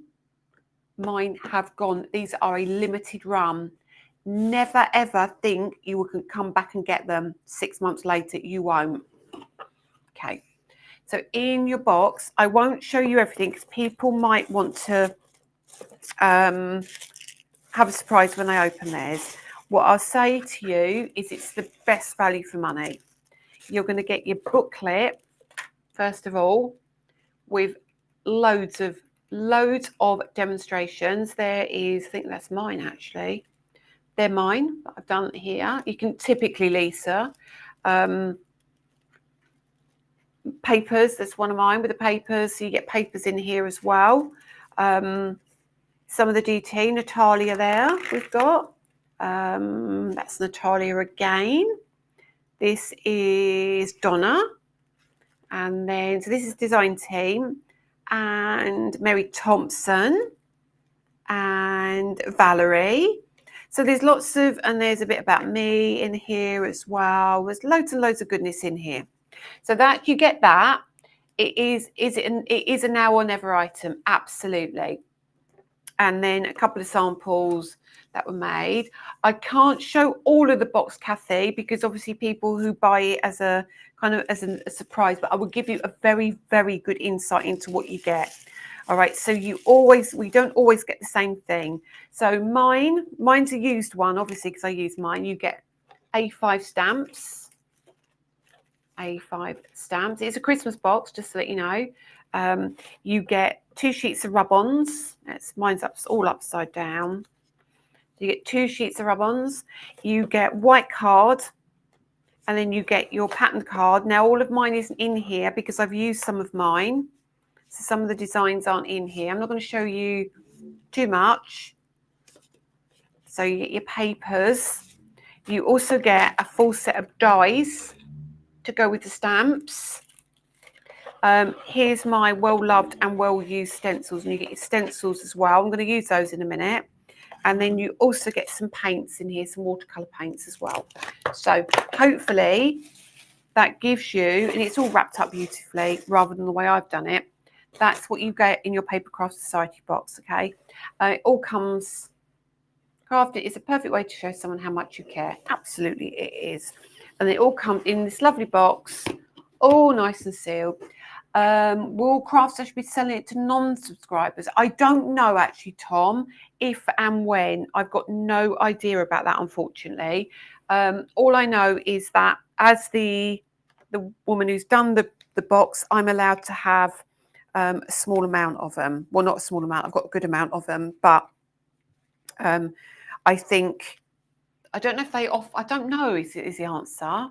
these are a limited run. Never ever think you can come back and get them 6 months later. You won't. Okay. So in your box, I won't show you everything because people might want to have a surprise when they open theirs. What I'll say to you is it's the best value for money. You're going to get your booklet, first of all, with loads of demonstrations. There is, I think that's mine actually. They're mine that I've done here. You can typically, Lisa, papers, there's one of mine with the papers, so you get papers in here as well. Some of the DT, Natalia there we've got. That's Natalia again. This is Donna. And then, so this is Design Team. And Mary Thompson. And Valerie. So there's lots of, and there's a bit about me in here as well. There's loads and loads of goodness in here. So that you get that. It is a now or never item, absolutely. And then a couple of samples that were made. I can't show all of the box, Kathy, because obviously people who buy it as a kind of as a surprise, but I will give you a very, very good insight into what you get. All right, so we don't always get the same thing. So mine's a used one, obviously, because I use mine. You get A5 stamps. A5 stamps. It's a Christmas box, just to let you know. You get 2 sheets of rub-ons. Mine's all upside down. You get 2 sheets of rub-ons. You get white card, and then you get your pattern card. Now, all of mine isn't in here because I've used some of mine. So some of the designs aren't in here. I'm not going to show you too much. So you get your papers. You also get a full set of dies to go with the stamps. Here's my well-loved and well-used stencils, and you get your stencils as well. I'm going to use those in a minute. And then you also get some paints in here, some watercolour paints as well. So hopefully that gives you, and it's all wrapped up beautifully rather than the way I've done it. That's what you get in your Paper Craft Society box, okay? It all comes crafted. It's a perfect way to show someone how much you care. Absolutely it is. And they all come in this lovely box, all nice and sealed. Will Craft Stash be selling it to non-subscribers? I don't know actually, Tom, if and when. I've got no idea about that, unfortunately. All I know is that as the woman who's done the box, I'm allowed to have a small amount of them. Well, not a small amount. I've got a good amount of them, but I think, I don't know if they off. I don't know is the answer.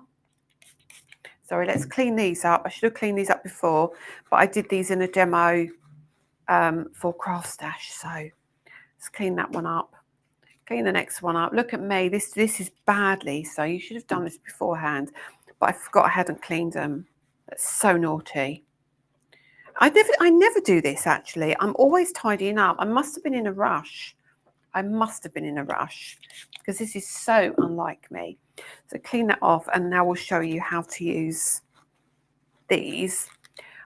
Sorry, let's clean these up. I should have cleaned these up before, but I did these in a demo for Craft Stash. So let's clean that one up. Clean the next one up. Look at me. This is badly. So you should have done this beforehand, but I forgot I hadn't cleaned them. That's so naughty. I never do this actually. I'm always tidying up. I must have been in a rush. I must have been in a rush because this is so unlike me. So clean that off, and now we'll show you how to use these.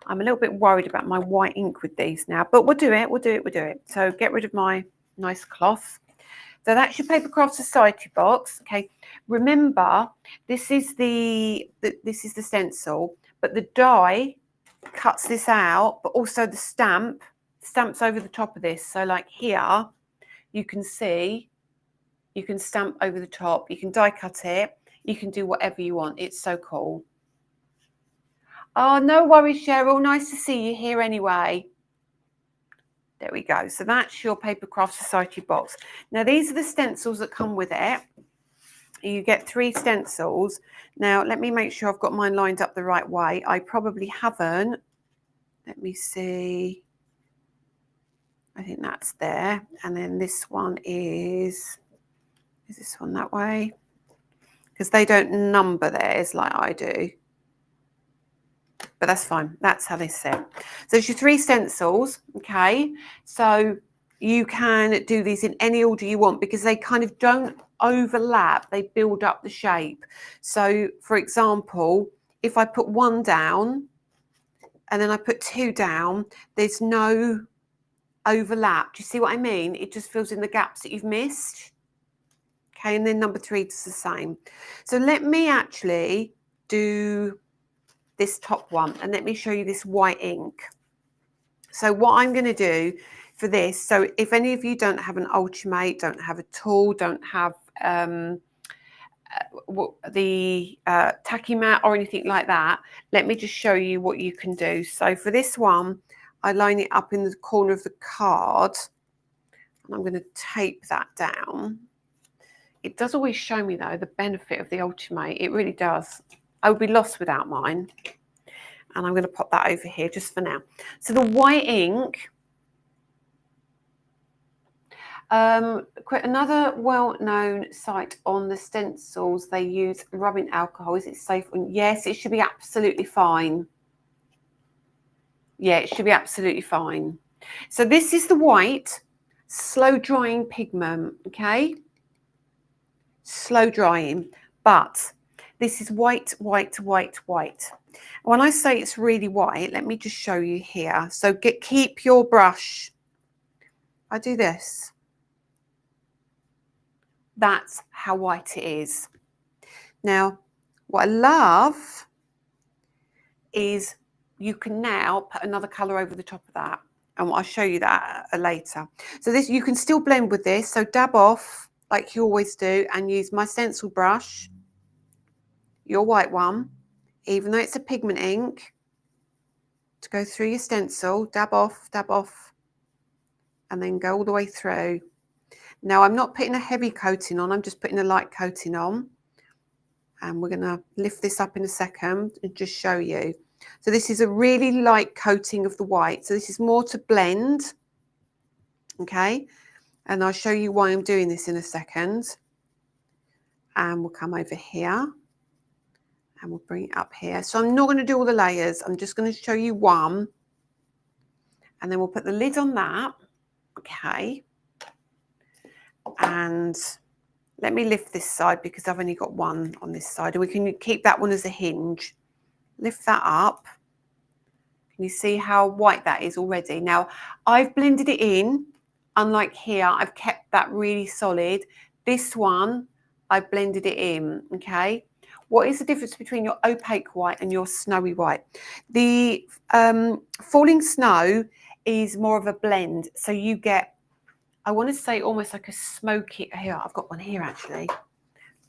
I'm a little bit worried about my white ink with these now, but we'll do it. We'll do it. We'll do it. So get rid of my nice cloth. So that's your Paper Craft Society box. Okay. Remember, this is the stencil, but the die cuts this out, but also the stamps over the top of this. So like here, you can see, you can stamp over the top, you can die cut it, you can do whatever you want. It's so cool. Oh, no worries, Cheryl. Nice to see you here anyway. There we go. So that's your Paper Craft Society box. Now, these are the stencils that come with it. You get 3 stencils. Now, let me make sure I've got mine lined up the right way. I probably haven't. Let me see. I think that's there. And then this one is this one that way? Because they don't number theirs like I do. But that's fine. That's how they sit. So it's your 3 stencils, okay? So you can do these in any order you want because they kind of don't overlap. They build up the shape. So, for example, if I put 1 down and then I put 2 down, there's no overlap. Do you see what I mean? It just fills in the gaps that you've missed. Okay, and then number 3 does the same. So let me actually do this top one and let me show you this white ink. So what I'm going to do for this, so if any of you don't have an Ultimate, don't have a tool, don't have the tacky mat or anything like that, let me just show you what you can do. So for this one, I line it up in the corner of the card and I'm going to tape that down. It does always show me though the benefit of the Ultimate. It really does. I would be lost without mine. And I'm going to pop that over here just for now. So the white ink, another well-known site on the stencils, they use rubbing alcohol. Is it safe? Yes, it should be absolutely fine. Yeah, it should be absolutely fine. So this is the white slow drying pigment, okay? Slow drying, but this is white, white, white, white. When I say it's really white, let me just show you here. So keep your brush. I do this. That's how white it is. Now, what I love is you can now put another colour over the top of that. And I'll show you that later. So this, you can still blend with this. So dab off like you always do and use my stencil brush, your white one, even though it's a pigment ink, to go through your stencil, dab off, and then go all the way through. Now I'm not putting a heavy coating on, I'm just putting a light coating on. And we're going to lift this up in a second and just show you. So this is a really light coating of the white. So this is more to blend. Okay. And I'll show you why I'm doing this in a second. And we'll come over here. And we'll bring it up here. So I'm not going to do all the layers. I'm just going to show you one. And then we'll put the lid on that. Okay. And let me lift this side because I've only got one on this side. And we can keep that one as a hinge. Lift that up. Can you see how white that is already? Now, I've blended it in. Unlike here, I've kept that really solid. This one, I blended it in, okay? What is the difference between your opaque white and your snowy white? The falling snow is more of a blend. So you get, I want to say almost like a smoky, here, I've got one here actually.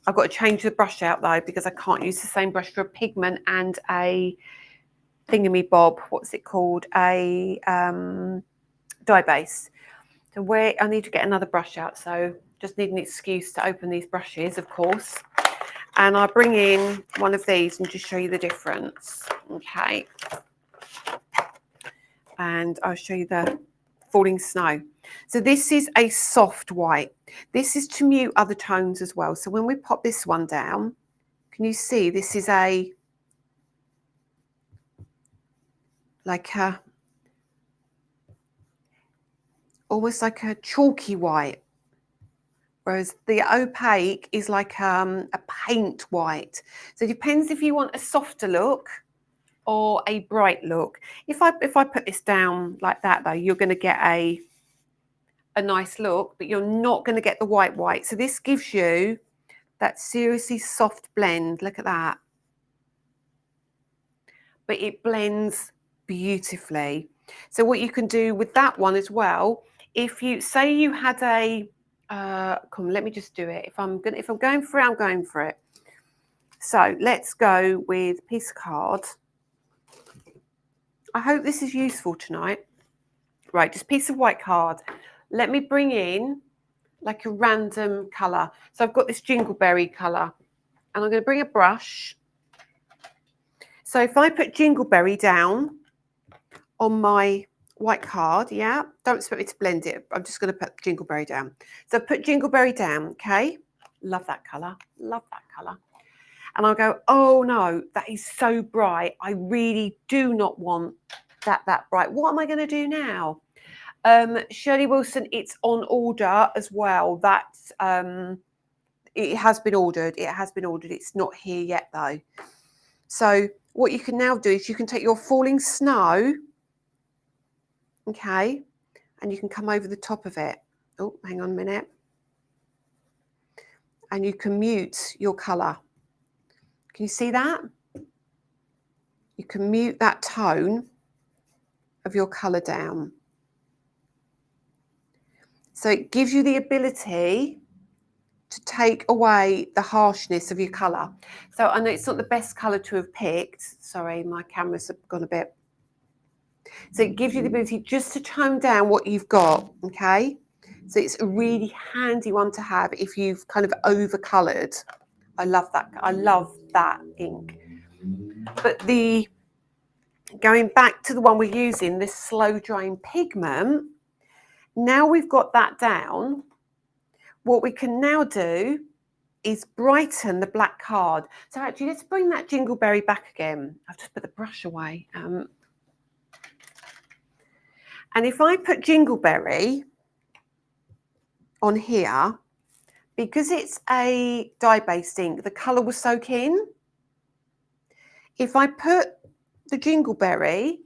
I've got to change the brush out though because I can't use the same brush for a pigment and a thingamy-bob, what's it called? A dye base. So where I need to get another brush out, so just need an excuse to open these brushes, of course. And I'll bring in one of these and just show you the difference. Okay. And I'll show you the falling snow. So this is a soft white. This is to mute other tones as well. So when we pop this one down, can you see this is almost like a chalky white, whereas the opaque is like a paint white. So it depends if you want a softer look or a bright look. If I put this down like that though, you're going to get a nice look, but you're not going to get the white. So this gives you that seriously soft blend. Look at that. But it blends beautifully. So what you can do with that one as well, if you say you had a let me just do it. If I'm going for it, I'm going for it. So let's go with piece of card. I hope this is useful tonight. Right, just piece of white card. Let me bring in like a random colour. So I've got this jingleberry colour, and I'm going to bring a brush. So if I put jingleberry down on my white card, yeah, don't expect me to blend it. I'm just going to put jingleberry down. So put jingleberry down, okay? Love that colour. Love that colour. And I'll go, oh no, that is so bright. I really do not want that bright. What am I going to do now? Shirley Wilson, it's on order as well. That's it has been ordered. It has been ordered. It's not here yet though. So what you can now do is you can take your falling snow, okay, and you can come over the top of it. Oh, hang on a minute. And you can mute your colour. Can you see that? You can mute that tone of your colour down. So it gives you the ability to take away the harshness of your colour. So I know it's not the best colour to have picked. Sorry, my camera's gone a bit. So it gives you the ability just to tone down what you've got, okay? So it's a really handy one to have if you've kind of over-coloured. I love that. I love that ink. But going back to the one we're using, this slow drying pigment, now we've got that down, what we can now do is brighten the black card. So actually, let's bring that jingleberry back again. I've just put the brush away. And if I put jingleberry on here, because it's a dye-based ink, the colour will soak in. If I put the jingleberry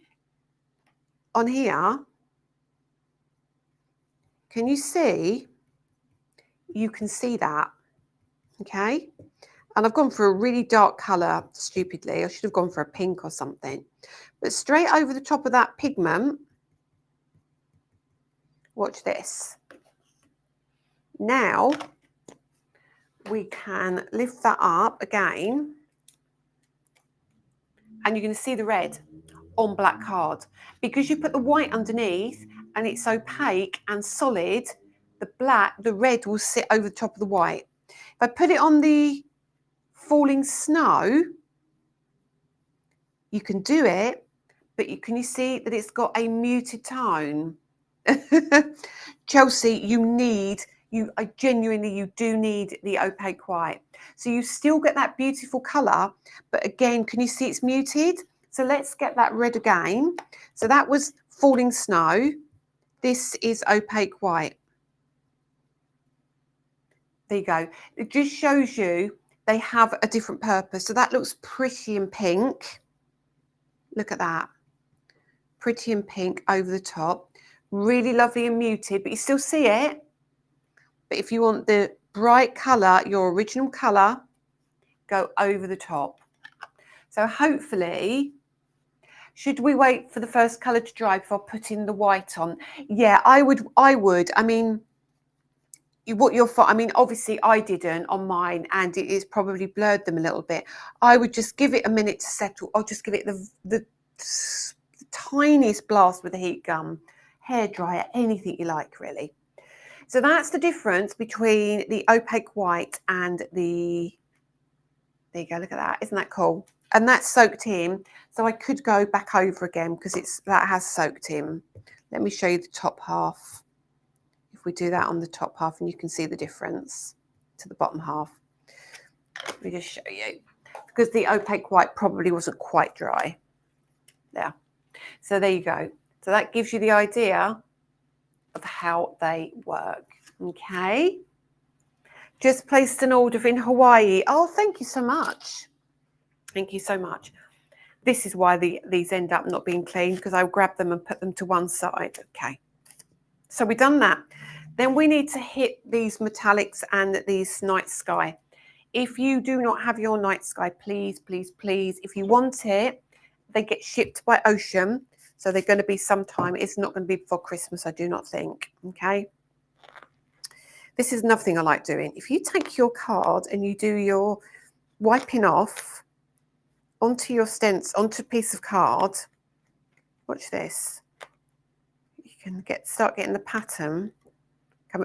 on here, can you see? You can see that, okay? And I've gone for a really dark colour, stupidly. I should have gone for a pink or something. But straight over the top of that pigment, watch this. Now, we can lift that up again. And you're going to see the red on black card. Because you put the white underneath and it's opaque and solid, the red will sit over the top of the white. If I put it on the falling snow, you can do it, but can you see that it's got a muted tone? Chelsea, you do need the opaque white. So you still get that beautiful colour, but again, can you see it's muted? So let's get that red again. So that was falling snow. This is opaque white. There you go. It just shows you they have a different purpose. So that looks pretty in pink. Look at that. Pretty in pink over the top. Really lovely and muted, but you still see it. But if you want the bright colour, your original colour, go over the top. So hopefully, should we wait for the first colour to dry before putting the white on? Yeah, I would. I mean, obviously I didn't on mine, and it has probably blurred them a little bit. I would just give it a minute to settle. I'll just give it the tiniest blast with a heat gun, hairdryer, anything you like, really. So that's the difference between the opaque white and the There you go, look at that. Isn't that cool? And that's soaked in. So I could go back over again because that has soaked in. Let me show you the top half. If we do that on the top half, and you can see the difference to the bottom half. Let me just show you. Because the opaque white probably wasn't quite dry. There. So there you go. So that gives you the idea of how they work. Okay. Just placed an order in Hawaii. Oh, thank you so much. Thank you so much. This is why these end up not being clean, because I'll grab them and put them to one side. Okay. So we've done that. Then we need to hit these metallics and these night sky. If you do not have your night sky, please, please, please, if you want it, they get shipped by ocean. So they're going to be sometime. It's not going to be before Christmas, I do not think. Okay. This is another thing I like doing. If you take your card and you do your wiping off onto your onto a piece of card, watch this. You can start getting the pattern.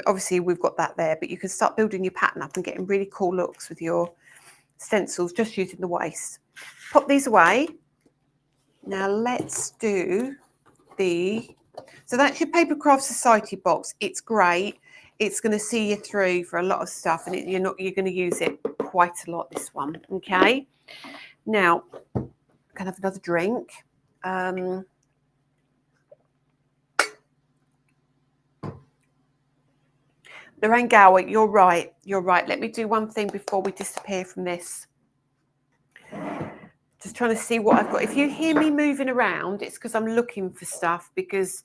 Obviously, we've got that there, but you can start building your pattern up and getting really cool looks with your stencils, just using the waste. Pop these away. Now let's do so that's your Paper Craft Society box. It's great. It's going to see you through for a lot of stuff, and you're going to use it quite a lot, this one. Okay. Now, I'm going to have another drink. The Rangawa, you're right. You're right. Let me do one thing before we disappear from this. Just trying to see what I've got. If you hear me moving around, it's because I'm looking for stuff, because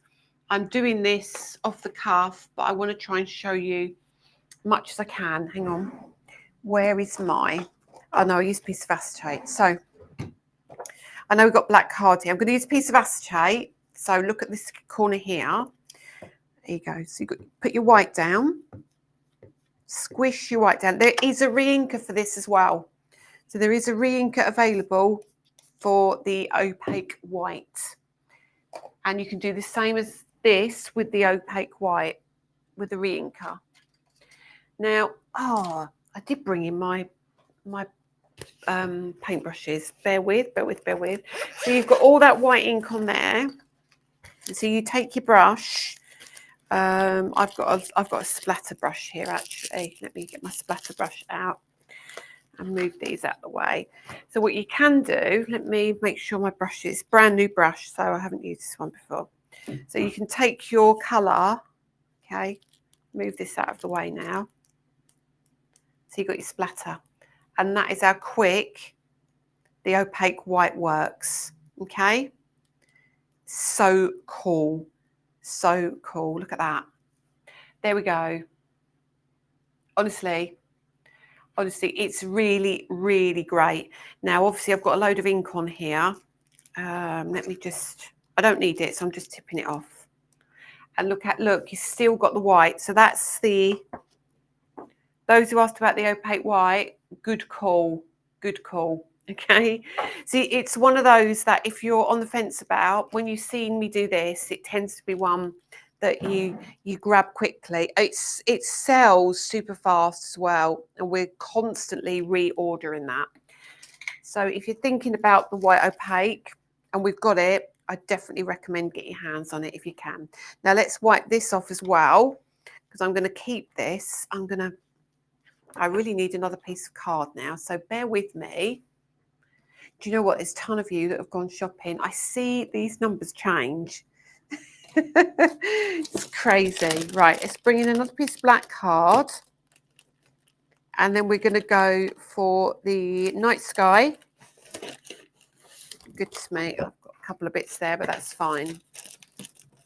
I'm doing this off the cuff, but I want to try and show you as much as I can. Hang on. Where is my... Oh, no, I used a piece of acetate. So I know we've got black card here. I'm going to use a piece of acetate. So look at this corner here. There you go. So you put your white down. Squish your white down. There is a re-inker for this as well. So there is a re-inker available for the opaque white. And you can do the same as this with the opaque white, with the re-inker. Now, I did bring in my paintbrushes. Bear with. So you've got all that white ink on there. So you take your brush. I've got a splatter brush here, actually. Let me get my splatter brush out and move these out of the way. So what you can do, let me make sure my brush is brand new brush, so I haven't used this one before. So you can take your colour, okay, move this out of the way now. So you've got your splatter. And that is how quick the opaque white works, okay? So cool. So cool. Look at that. There we go. Honestly, it's really, really great. Now, obviously, I've got a load of ink on here. Let me just... I don't need it, so I'm just tipping it off. And look, you've still got the white. So that's those who asked about the opaque white, good call. Okay. See, it's one of those that if you're on the fence about, when you've seen me do this, it tends to be one that you grab quickly. It sells super fast as well, and we're constantly reordering that. So if you're thinking about the white opaque and we've got it, I definitely recommend get your hands on it if you can. Now let's wipe this off as well, because I'm going to keep this. I really need another piece of card now, so bear with me. Do you know what? There's a ton of you that have gone shopping. I see these numbers change. It's crazy. Right, let's bring in another piece of black card. And then we're going to go for the night sky. Goodness me, I've got a couple of bits there, but that's fine.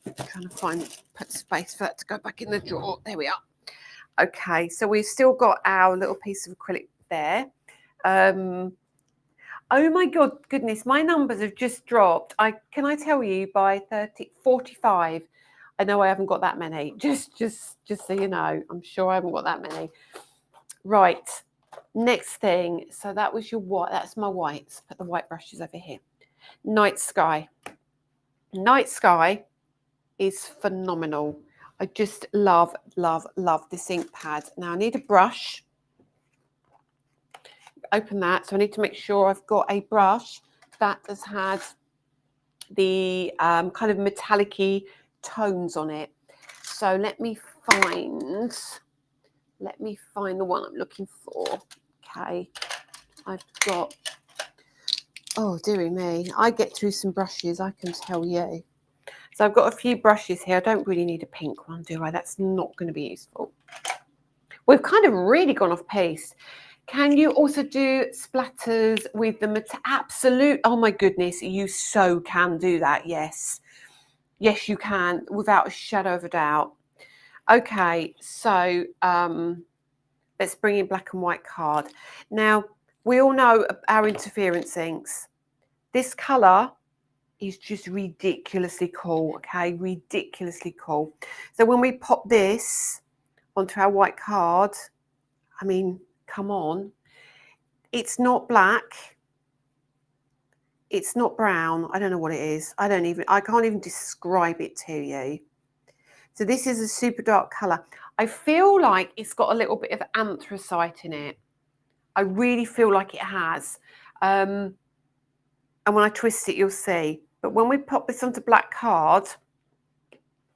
I'm trying to put space for that to go back in the drawer. There we are. Okay, so we've still got our little piece of acrylic there. Oh my goodness, my numbers have just dropped. Can I tell you, by 45, I know I haven't got that many. Just so you know, I'm sure I haven't got that many. Right, next thing. So that was your white. That's my whites. Put the white brushes over here. Night sky. Night sky is phenomenal. I just love this ink pad. Now I need a brush. open that. So I need to make sure I've got a brush that has had the kind of metallic-y tones on it. So let me find the one I'm looking for. Okay, I've got, oh dearie me, I get through some brushes, I can tell you. So I've got a few brushes here. I don't really need a pink one, do I? That's not going to be useful. We've kind of really gone off pace. Can you also do splatters with the absolute? Oh my goodness, you so can do that. Yes, yes, you can, without a shadow of a doubt. Okay, so let's bring in black and white card. Now, we all know our interference inks. This colour is just ridiculously cool, okay? Ridiculously cool. So when we pop this onto our white card, I mean, come on. It's not black. It's not brown. I don't know what it is. I can't even describe it to you. So this is a super dark colour. I feel like it's got a little bit of anthracite in it. I really feel like it has. And when I twist it, you'll see. But when we pop this onto black card,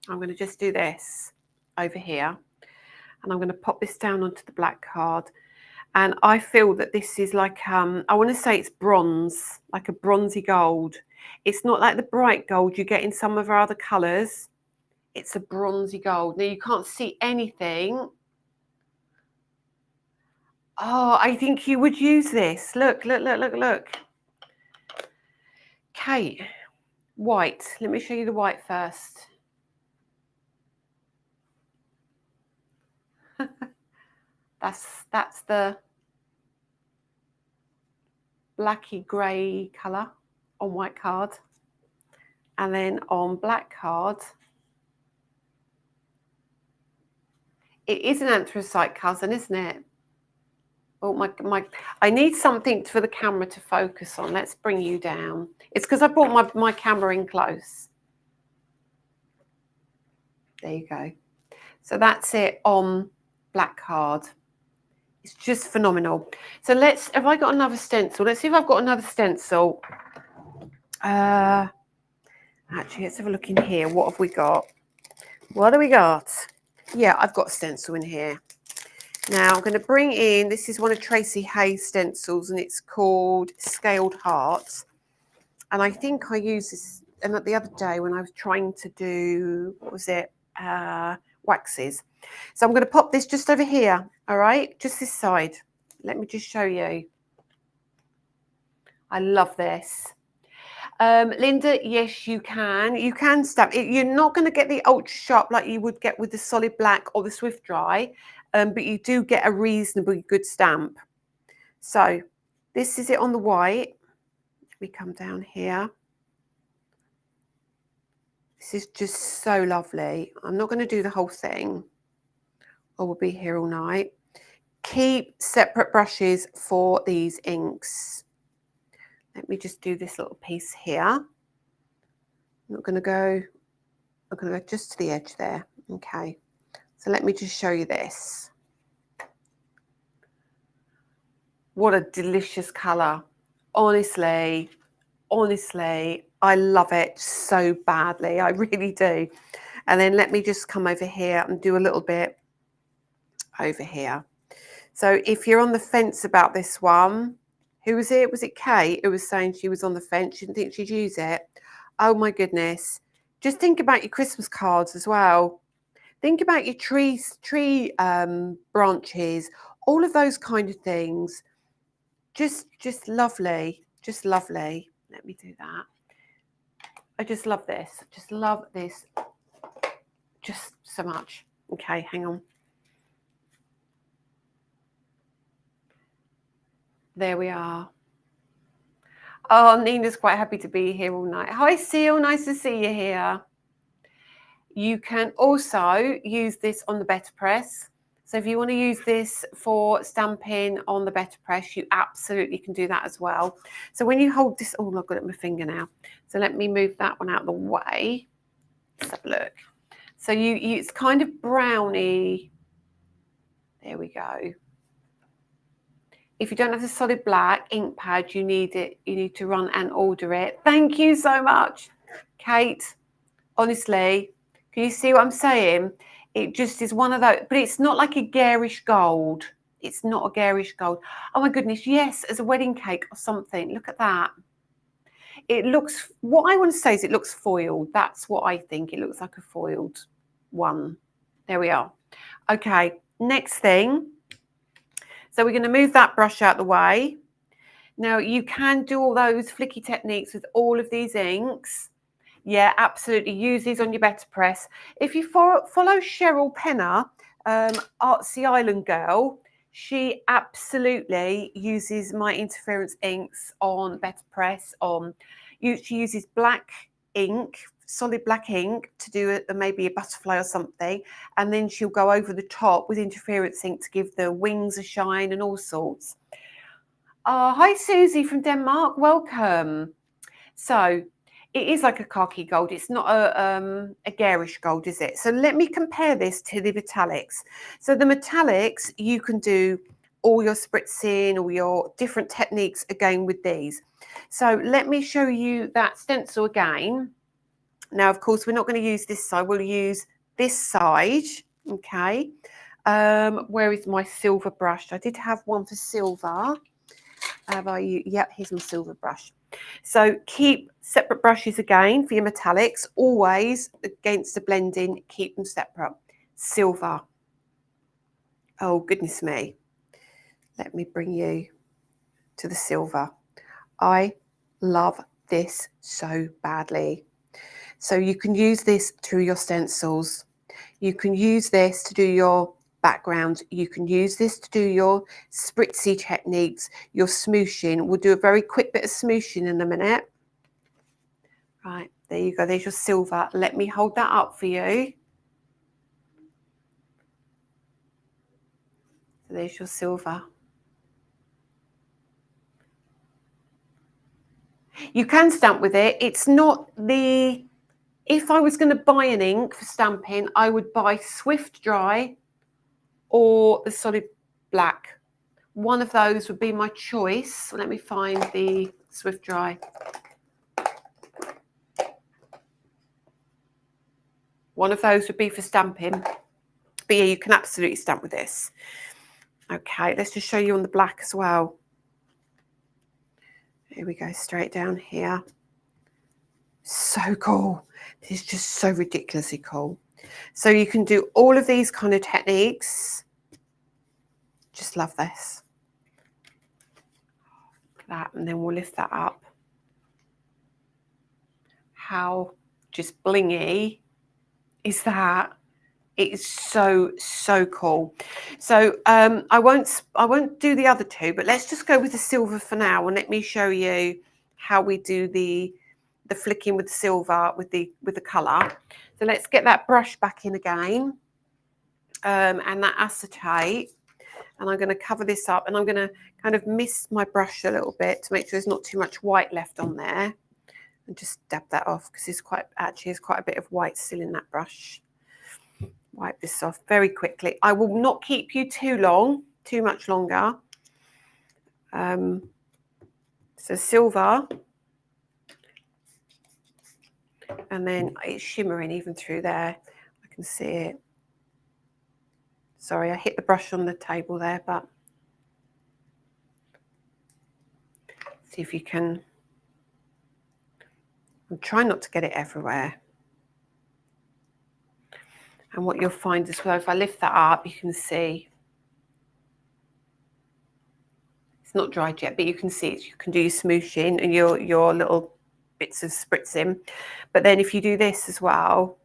I'm going to just do this over here. And I'm going to pop this down onto the black card. And I feel that this is like, I want to say it's bronze, like a bronzy gold. It's not like the bright gold you get in some of our other colours. It's a bronzy gold. Now you can't see anything. Oh, I think you would use this. Look, look, look, look, look. Kate, white. Let me show you the white first. That's the blacky grey colour on white card. And then on black card, it is an anthracite cousin, isn't it? Oh, I need something for the camera to focus on. Let's bring you down. It's because I brought my camera in close. There you go. So that's it on black card. It's just phenomenal. So have I got another stencil? Let's see if I've got another stencil. Actually, let's have a look in here. What have we got? What do we got? Yeah, I've got a stencil in here. Now I'm going to bring in, this is one of Tracy Hayes' stencils and it's called Scaled Hearts. And I think I used this the other day when I was trying to do, what was it? Waxes. So I'm going to pop this just over here, all right? Just this side. Let me just show you. I love this. Linda, yes, you can. You can stamp it. You're not going to get the ultra sharp like you would get with the solid black or the swift dry, but you do get a reasonably good stamp. So this is it on the white. Let me come down here. This is just so lovely. I'm not going to do the whole thing, or we'll be here all night. Keep separate brushes for these inks. Let me just do this little piece here. I'm going to go just to the edge there. Okay. So let me just show you this. What a delicious colour. Honestly, I love it so badly. I really do. And then let me just come over here and do a little bit over here. So if you're on the fence about this one, who was it? Was it Kate who was saying she was on the fence? She didn't think she'd use it. Oh my goodness. Just think about your Christmas cards as well. Think about your tree branches, all of those kind of things. Just lovely. Just lovely. Let me do that. I just love this. Just love this just so much. Okay, hang on. There we are. Oh, Nina's quite happy to be here all night. Hi, Seal. Nice to see you here. You can also use this on the better press. So if you want to use this for stamping on the better press, you absolutely can do that as well. So when you hold this, oh, I've got it on my finger now. So let me move that one out of the way. Let's have a look. So it's kind of browny. There we go. If you don't have the solid black ink pad, you need it. You need to run and order it. Thank you so much, Kate. Honestly, can you see what I'm saying? It just is one of those, but it's not like a garish gold. It's not a garish gold. Oh my goodness, yes, as a wedding cake or something. Look at that. It looks, what I want to say is it looks foiled. That's what I think. It looks like a foiled one. There we are. Okay, next thing. So we're going to move that brush out the way. Now you can do all those flicky techniques with all of these inks. Yeah, absolutely. Use these on your better press. If you follow Cheryl Penner, Artsy Island Girl, she absolutely uses my interference inks on better press. She uses black ink, solid black ink, to do maybe a butterfly or something, and then she'll go over the top with interference ink to give the wings a shine and all sorts. Hi Susie from Denmark, welcome. So it is like a khaki gold. It's not a garish gold, is it? So let me compare this to the metallics. So the metallics, you can do all your spritzing, all your different techniques again with these. So let me show you that stencil again. Now, of course, we're not going to use this side. We'll use this side, okay? Where is my silver brush? I did have one for silver. Yep, here's my silver brush. So keep separate brushes again for your metallics. Always against the blending, keep them separate. Silver. Oh, goodness me. Let me bring you to the silver. I love this so badly. So you can use this through your stencils. You can use this to do your background. You can use this to do your spritzy techniques, your smooshing. We'll do a very quick bit of smooshing in a minute. Right, there you go. There's your silver. Let me hold that up for you. So there's your silver. You can stamp with it. It's not the... If I was going to buy an ink for stamping, I would buy Swift Dry or the solid black. One of those would be my choice. Let me find the Swift Dry. One of those would be for stamping. But yeah, you can absolutely stamp with this. Okay, let's just show you on the black as well. Here we go, straight down here. So cool. This is just so ridiculously cool. So you can do all of these kind of techniques. Just love this. That, and then we'll lift that up. How just blingy is that? It is so cool. So I won't do the other two, but let's just go with the silver for now, and let me show you how we do the flicking with the silver with the color. So let's get that brush back in again, and that acetate. And I'm going to cover this up, and I'm going to kind of mist my brush a little bit to make sure there's not too much white left on there, and just dab that off because there's quite a bit of white still in that brush. Wipe this off very quickly. I will not keep you too much longer. So silver, and then it's shimmering even through there. I can see it. Sorry, I hit the brush on the table there, but see if you can. I'm trying not to get it everywhere. And what you'll find as well, if I lift that up, you can see it's not dried yet, but you can see it. You can do your smooshing and your little bits of spritzing. But then if you do this as well,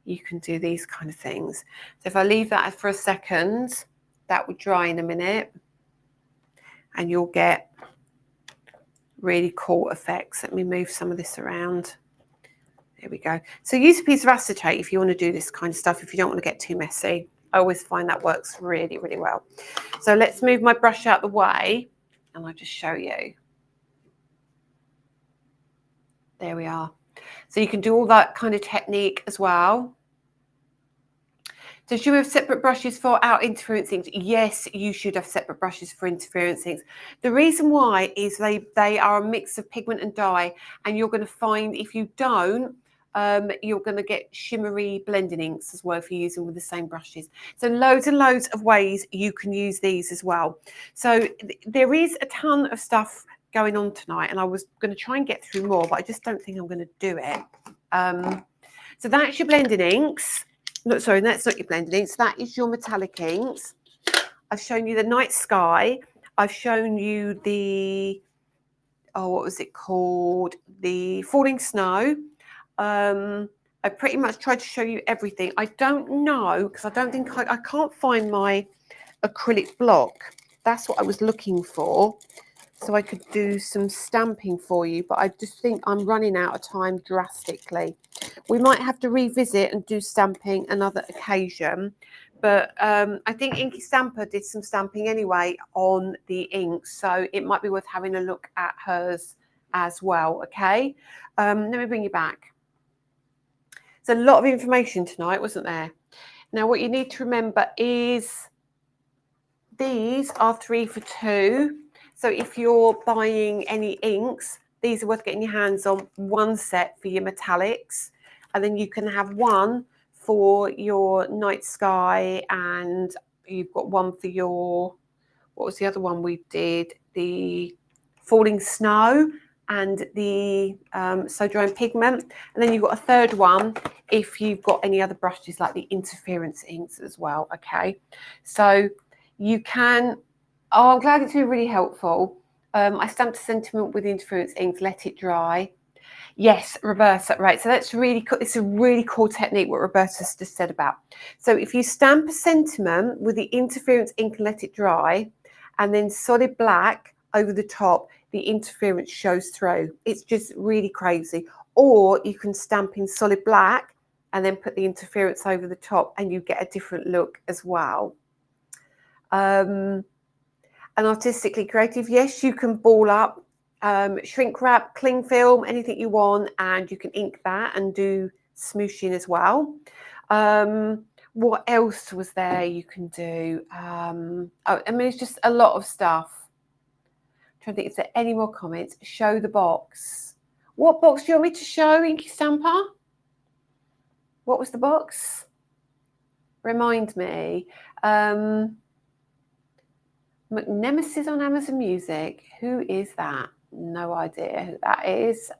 you can do these kind of things. So if I leave that for a second, that will dry in a minute, and you'll get really cool effects. Let me move some of this around. There we go. So use a piece of acetate if you want to do this kind of stuff, if you don't want to get too messy. I always find that works really, really well. So let's move my brush out the way, and I'll just show you. There we are. So you can do all that kind of technique as well. So should we have separate brushes for our interference inks? Yes, you should have separate brushes for interference inks. The reason why is they are a mix of pigment and dye, and you're going to find if you don't, you're going to get shimmery blending inks as well if you're using with the same brushes. So loads and loads of ways you can use these as well. So there is a ton of stuff going on tonight, and I was going to try and get through more, but I just don't think I'm going to do it. So that's your blending inks. No, sorry, that's not your blending inks. That is your metallic inks. I've shown you the night sky. I've shown you the, oh, what was it called? The falling snow. I pretty much tried to show you everything. I don't know, because I don't think I can't find my acrylic block. That's what I was looking for, so I could do some stamping for you, but I just think I'm running out of time drastically. We might have to revisit and do stamping another occasion, but I think Inky Stamper did some stamping anyway on the inks, so it might be worth having a look at hers as well, okay? Let me bring you back. There's a lot of information tonight, wasn't there? Now, what you need to remember is these are 3 for 2. So if you're buying any inks, these are worth getting your hands on. One set for your metallics, and then you can have one for your night sky, and you've got one for your, what was the other one we did? The falling snow and the so drying pigment. And then you've got a third one if you've got any other brushes like the interference inks as well, okay? So you can, oh, I'm glad it's been really helpful. I stamped a sentiment with the interference inks, let it dry. Yes, Roberta, right. So that's really cool. It's a really cool technique what Roberta's just said about. So if you stamp a sentiment with the interference ink and let it dry, and then solid black over the top, the interference shows through. It's just really crazy. Or you can stamp in solid black and then put the interference over the top, and you get a different look as well. And artistically creative, yes, you can ball up, shrink wrap, cling film, anything you want, and you can ink that and do smooshing as well. What else was there you can do? Oh, I mean, it's just a lot of stuff. I'm trying to think if there are any more comments. Show the box. What box do you want me to show, Inky Stamper? What was the box? Remind me. Nemesis on Amazon Music. Who is that? No idea who that is.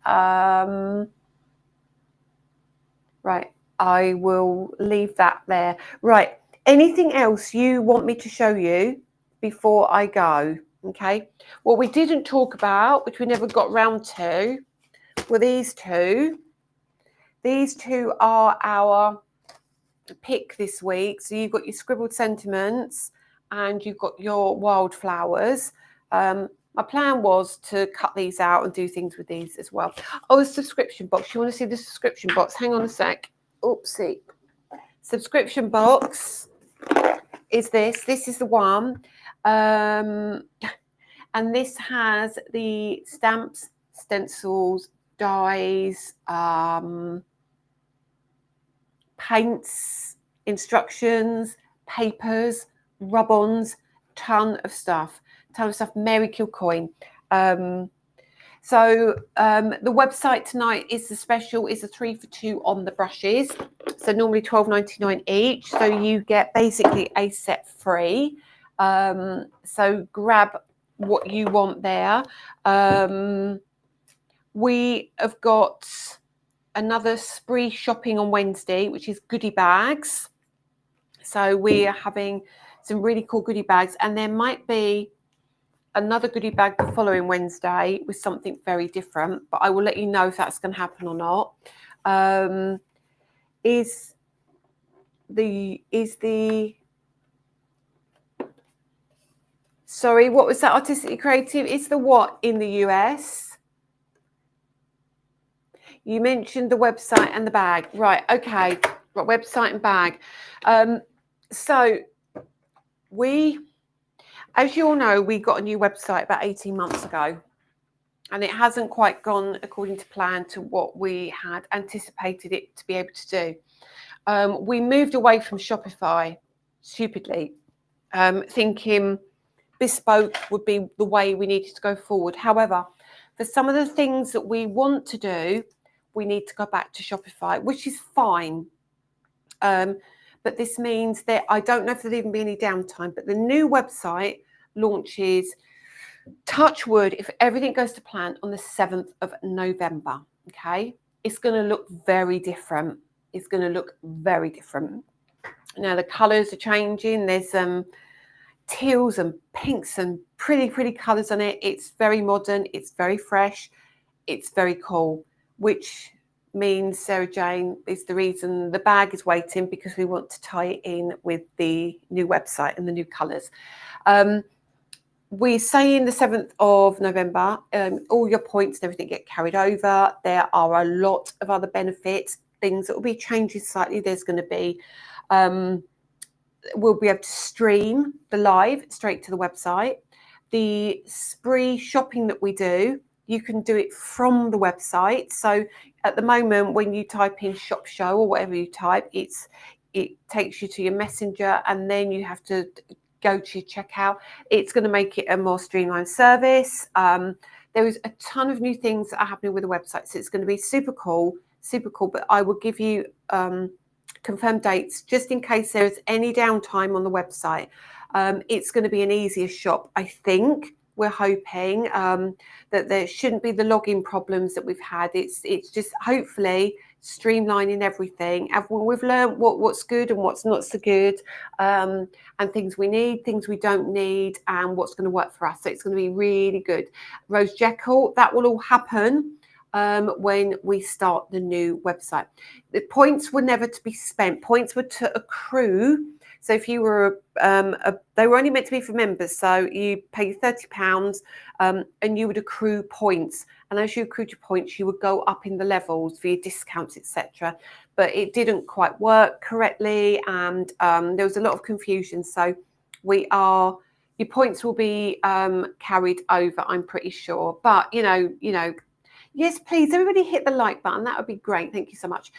Right, I will leave that there. Right, anything else you want me to show you before I go? Okay, what we didn't talk about, which we never got round to, were these two. These two are our pick this week. So you've got your scribbled sentiments and you've got your wildflowers. My plan was to cut these out and do things with these as well. Oh, the subscription box. You want to see the subscription box? Hang on a sec. Oopsie. Subscription box is this. This is the one. And this has the stamps, stencils, dyes, paints, instructions, papers, rub-ons, ton of stuff. Mary Kilcoyne. So the website tonight is the special, is a 3 for 2 on the brushes. So normally $12.99 each. So you get basically a set free. So grab what you want there. We have got another spree shopping on Wednesday, which is goodie bags. So we are having some really cool goodie bags, and there might be another goodie bag the following Wednesday with something very different, but I will let you know if that's going to happen or not. Sorry, what was that? Artistically creative? It's the what in the US? You mentioned the website and the bag. Right, okay. Right, website and bag. So we, as you all know, we got a new website about 18 months ago, and it hasn't quite gone according to plan to what we had anticipated it to be able to do. We moved away from Shopify, stupidly, thinking bespoke would be the way we needed to go forward. However, for some of the things that we want to do, we need to go back to Shopify, which is fine. But this means that I don't know if there'll even be any downtime, but the new website launches, touch wood, if everything goes to plan, on the 7th of November. Okay, it's going to look very different. It's going to look very different. Now the colours are changing. There's teals and pinks and pretty colours on it. It's very modern. It's very fresh. It's very cool, which means, Sarah Jane, is the reason the bag is waiting, because we want to tie it in with the new website and the new colours. We're saying the 7th of November, all your points and everything get carried over. There are a lot of other benefits, things that will be changing slightly. There's going to be, we'll be able to stream the live straight to the website. The spree shopping that we do, you can do it from the website. So at the moment, when you type in shop show or whatever you type, it takes you to your messenger, and then you have to go to your checkout. It's going to make it a more streamlined service. There is a ton of new things that are happening with the website, so it's going to be super cool. But I will give you confirmed dates just in case there is any downtime on the website. It's going to be an easier shop, I think. We're hoping that there shouldn't be the login problems that we've had. It's just hopefully streamlining everything. We've learned what's good and what's not so good, and things we need, things we don't need, and what's going to work for us. So it's going to be really good. Rose Jekyll, that will all happen when we start the new website. The points were never to be spent. Points were to accrue. So if you were, they were only meant to be for members. So you pay £30 and you would accrue points. And as you accrued your points, you would go up in the levels for your discounts, etc. But it didn't quite work correctly, and there was a lot of confusion. So your points will be carried over, I'm pretty sure. But you know, yes, please, everybody hit the like button. That would be great. Thank you so much.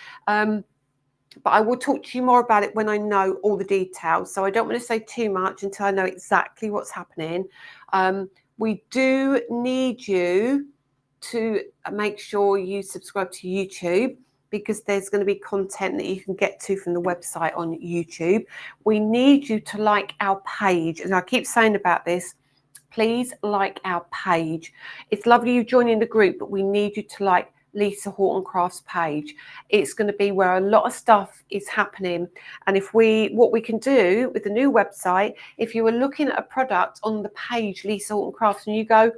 But I will talk to you more about it when I know all the details. So I don't want to say too much until I know exactly what's happening. We do need you to make sure you subscribe to YouTube, because there's going to be content that you can get to from the website on YouTube. We need you to like our page. And I keep saying about this, please like our page. It's lovely you joining the group, but we need you to like Lisa Horton Crafts page. It's going to be where a lot of stuff is happening. And what we can do with the new website, if you were looking at a product on the page Lisa Horton Crafts and you go,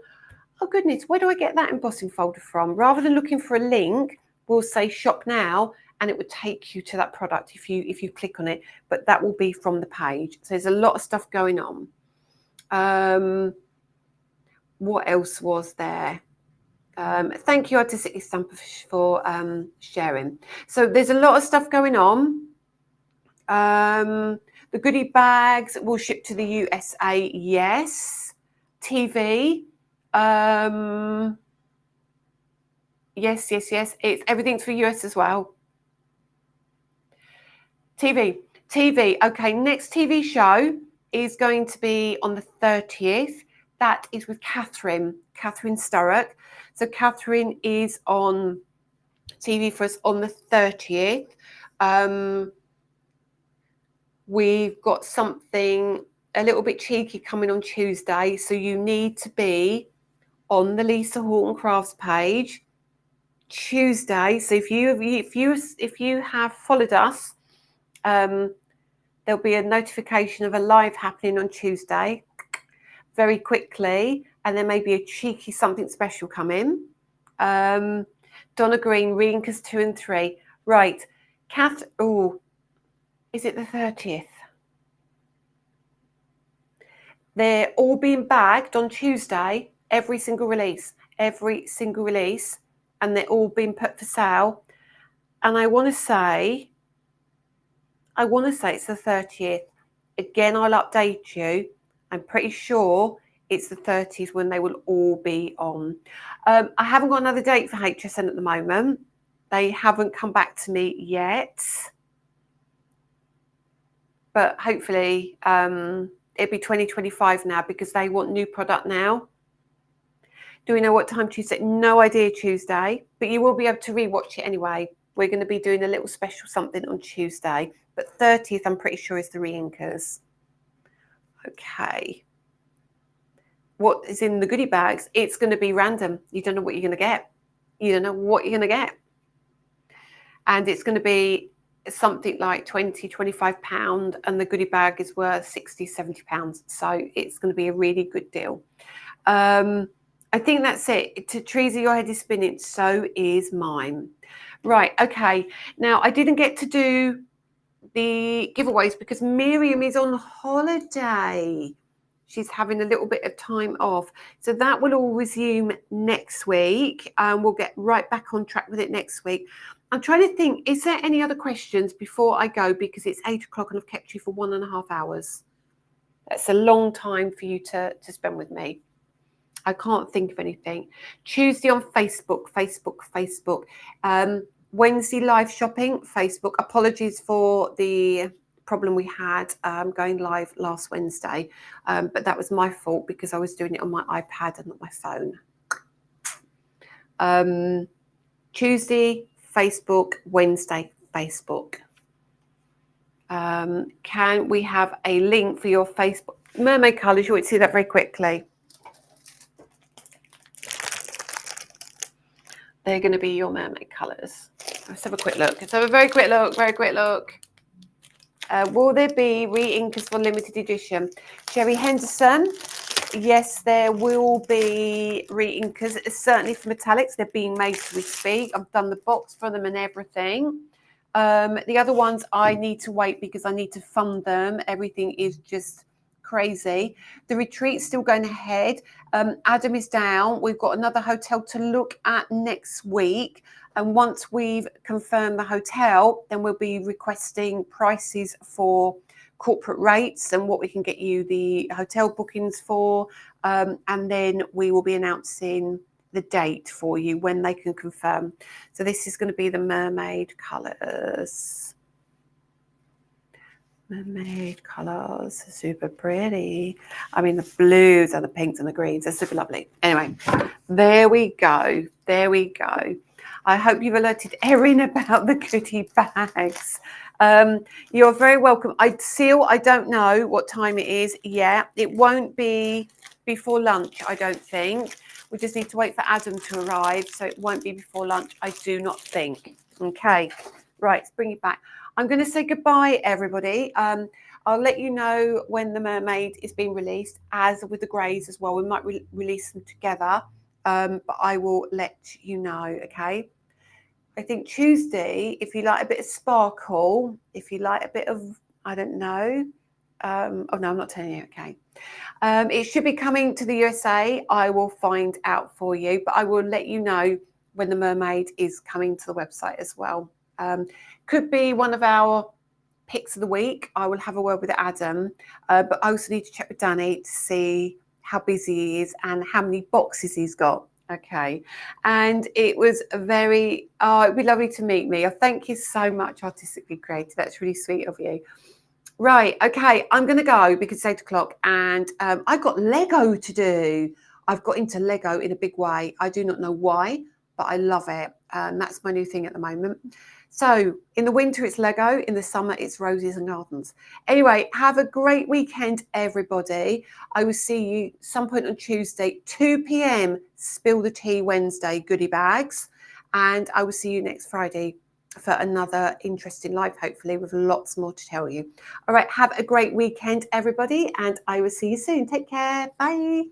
oh goodness, where do I get that embossing folder from? Rather than looking for a link, we'll say shop now, and it would take you to that product if you click on it, but that will be from the page. So there's a lot of stuff going on. What else was there? Thank you, Artistically Stamp, for sharing. So there's a lot of stuff going on. The goodie bags will ship to the USA, yes. TV, yes. It's everything's for US as well. TV. Okay, next TV show is going to be on the 30th. That is with Catherine Sturrock. So Catherine is on TV for us on the 30th. We've got something a little bit cheeky coming on Tuesday. So you need to be on the Lisa Horton Crafts page Tuesday. So if you have followed us, there'll be a notification of a live happening on Tuesday very quickly, and there may be a cheeky something special coming. Donna Green, Rinkas 2 and 3. Right. Kath, is it the 30th? They're all being bagged on Tuesday, every single release, and they're all being put for sale. And I want to say it's the 30th. Again, I'll update you. I'm pretty sure it's the 30th when they will all be on. I haven't got another date for HSN at the moment. They haven't come back to me yet. but hopefully it'll be 2025 now because they want new product now. Do we know what time Tuesday? No idea Tuesday, but you will be able to rewatch it anyway. We're going to be doing a little special something on Tuesday, but 30th I'm pretty sure is the re-inkers. Okay. What is in the goodie bags? It's going to be random. You don't know what you're going to get. You don't know what you're going to get. And it's going to be something like 20, 25 pound, and the goodie bag is worth 60, 70 pounds. So it's going to be a really good deal. I think that's it. To Teresa, your head is spinning. So is mine. Right. Okay. Now I didn't get to do the giveaways because Miriam is on holiday. She's having a little bit of time off. So that will all resume next week. We'll get right back on track with it next week. I'm trying to think, is there any other questions before I go? Because it's 8 o'clock and I've kept you for 1.5 hours. That's a long time for you to spend with me. I can't think of anything. Tuesday on Facebook. Wednesday live shopping, Facebook. Apologies for the problem we had going live last Wednesday, but that was my fault because I was doing it on my iPad and not my phone. Tuesday, Facebook. Wednesday, Facebook. Can we have a link for your Facebook? Mermaid colours, you want to see that very quickly. They're going to be your mermaid colours. Let's have a quick look. Let's have a very quick look. Will there be re-inkers for limited edition? Sherry Henderson, yes, there will be re-inkers, certainly for metallics. They're being made as we speak. I've done the box for them and everything. The other ones I need to wait because I need to fund them. Everything is just crazy. The retreat's still going ahead. Adam is down. We've got another hotel to look at next week. And once we've confirmed the hotel, then we'll be requesting prices for corporate rates and what we can get you the hotel bookings for. And then we will be announcing the date for you when they can confirm. So this is going to be the mermaid colours. Mermaid colours, super pretty. I mean, the blues and the pinks and the greens are super lovely. Anyway, there we go. I hope you've alerted Erin about the goodie bags. You're very welcome. I don't know what time it is yet. It won't be before lunch, I don't think. We just need to wait for Adam to arrive, so it won't be before lunch, I do not think. Okay, right, let's bring it back. I'm going to say goodbye, everybody. I'll let you know when the mermaid is being released, as with the greys as well. We might release them together, but I will let you know, okay? I think Tuesday, if you like a bit of sparkle, if you like a bit of, I don't know. Oh, no, I'm not telling you, okay. It should be coming to the USA. I will find out for you, but I will let you know when the mermaid is coming to the website as well. Could be one of our picks of the week. I will have a word with Adam, but I also need to check with Danny to see how busy he is and how many boxes he's got. Okay. And it was it'd be lovely to meet me. Thank you so much, Artistically Creative. That's really sweet of you. Right. Okay. I'm going to go because it's 8 o'clock and I've got Lego to do. I've got into Lego in a big way. I do not know why, but I love it. That's my new thing at the moment. So in the winter, it's Lego. In the summer, it's roses and gardens. Anyway, have a great weekend, everybody. I will see you some point on Tuesday, 2 p.m. Spill the Tea Wednesday goodie bags. And I will see you next Friday for another interesting live, hopefully, with lots more to tell you. All right, have a great weekend, everybody. And I will see you soon. Take care. Bye.